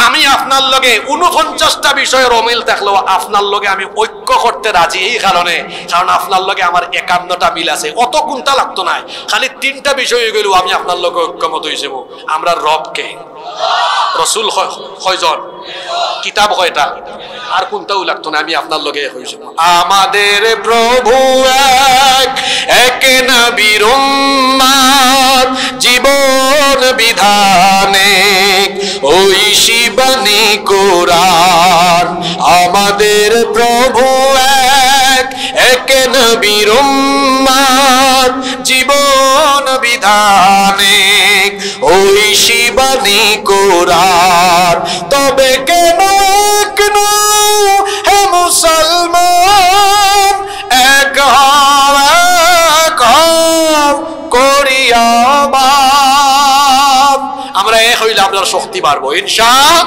আমি আপনার লগে 49টা বিষয়ের অমিল থাকলেও আপনার লগে আমি ঐক্য করতে রাজি, এই কারণে কারণ আপনার লগে আমার 51টা মিল আছে। অত কোনটা লাগতো না, খালি 3টা বিষয় হয়ে গেলেও আমি আপনার লগে ঐক্যমত হয়ে যাব। আমরা রবকে, রসুল কয়জন, কিতাব কয়টা, আর কোনটাও লাগতো না, আমি আপনার লগে হয়ে যাব। আমাদের প্রভু এক, এক নবীর উম্মত, জীবন বিধানে ওই শিবানী কোরআন। আমাদের প্রভু এক, এক নবীর উম্মত, জীবন বিধানে ওই শিবানী কোরআন। তবে কেন কেন হে মুসলমান, এক হও এক হও করিয়া বাপ। আমরা এক হইলে আপনার শক্তি বাড়বো ইনশাআল্লাহ।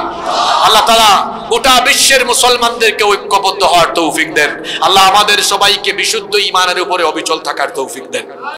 আল্লাহ তাআলা গোটা বিশ্বের মুসলমানদেরকে ঐক্যবদ্ধ হওয়ার তৌফিক দেন। আল্লাহ আমাদের সবাইকে বিশুদ্ধ ঈমানের উপরে অবিচল থাকার তৌফিক দেন।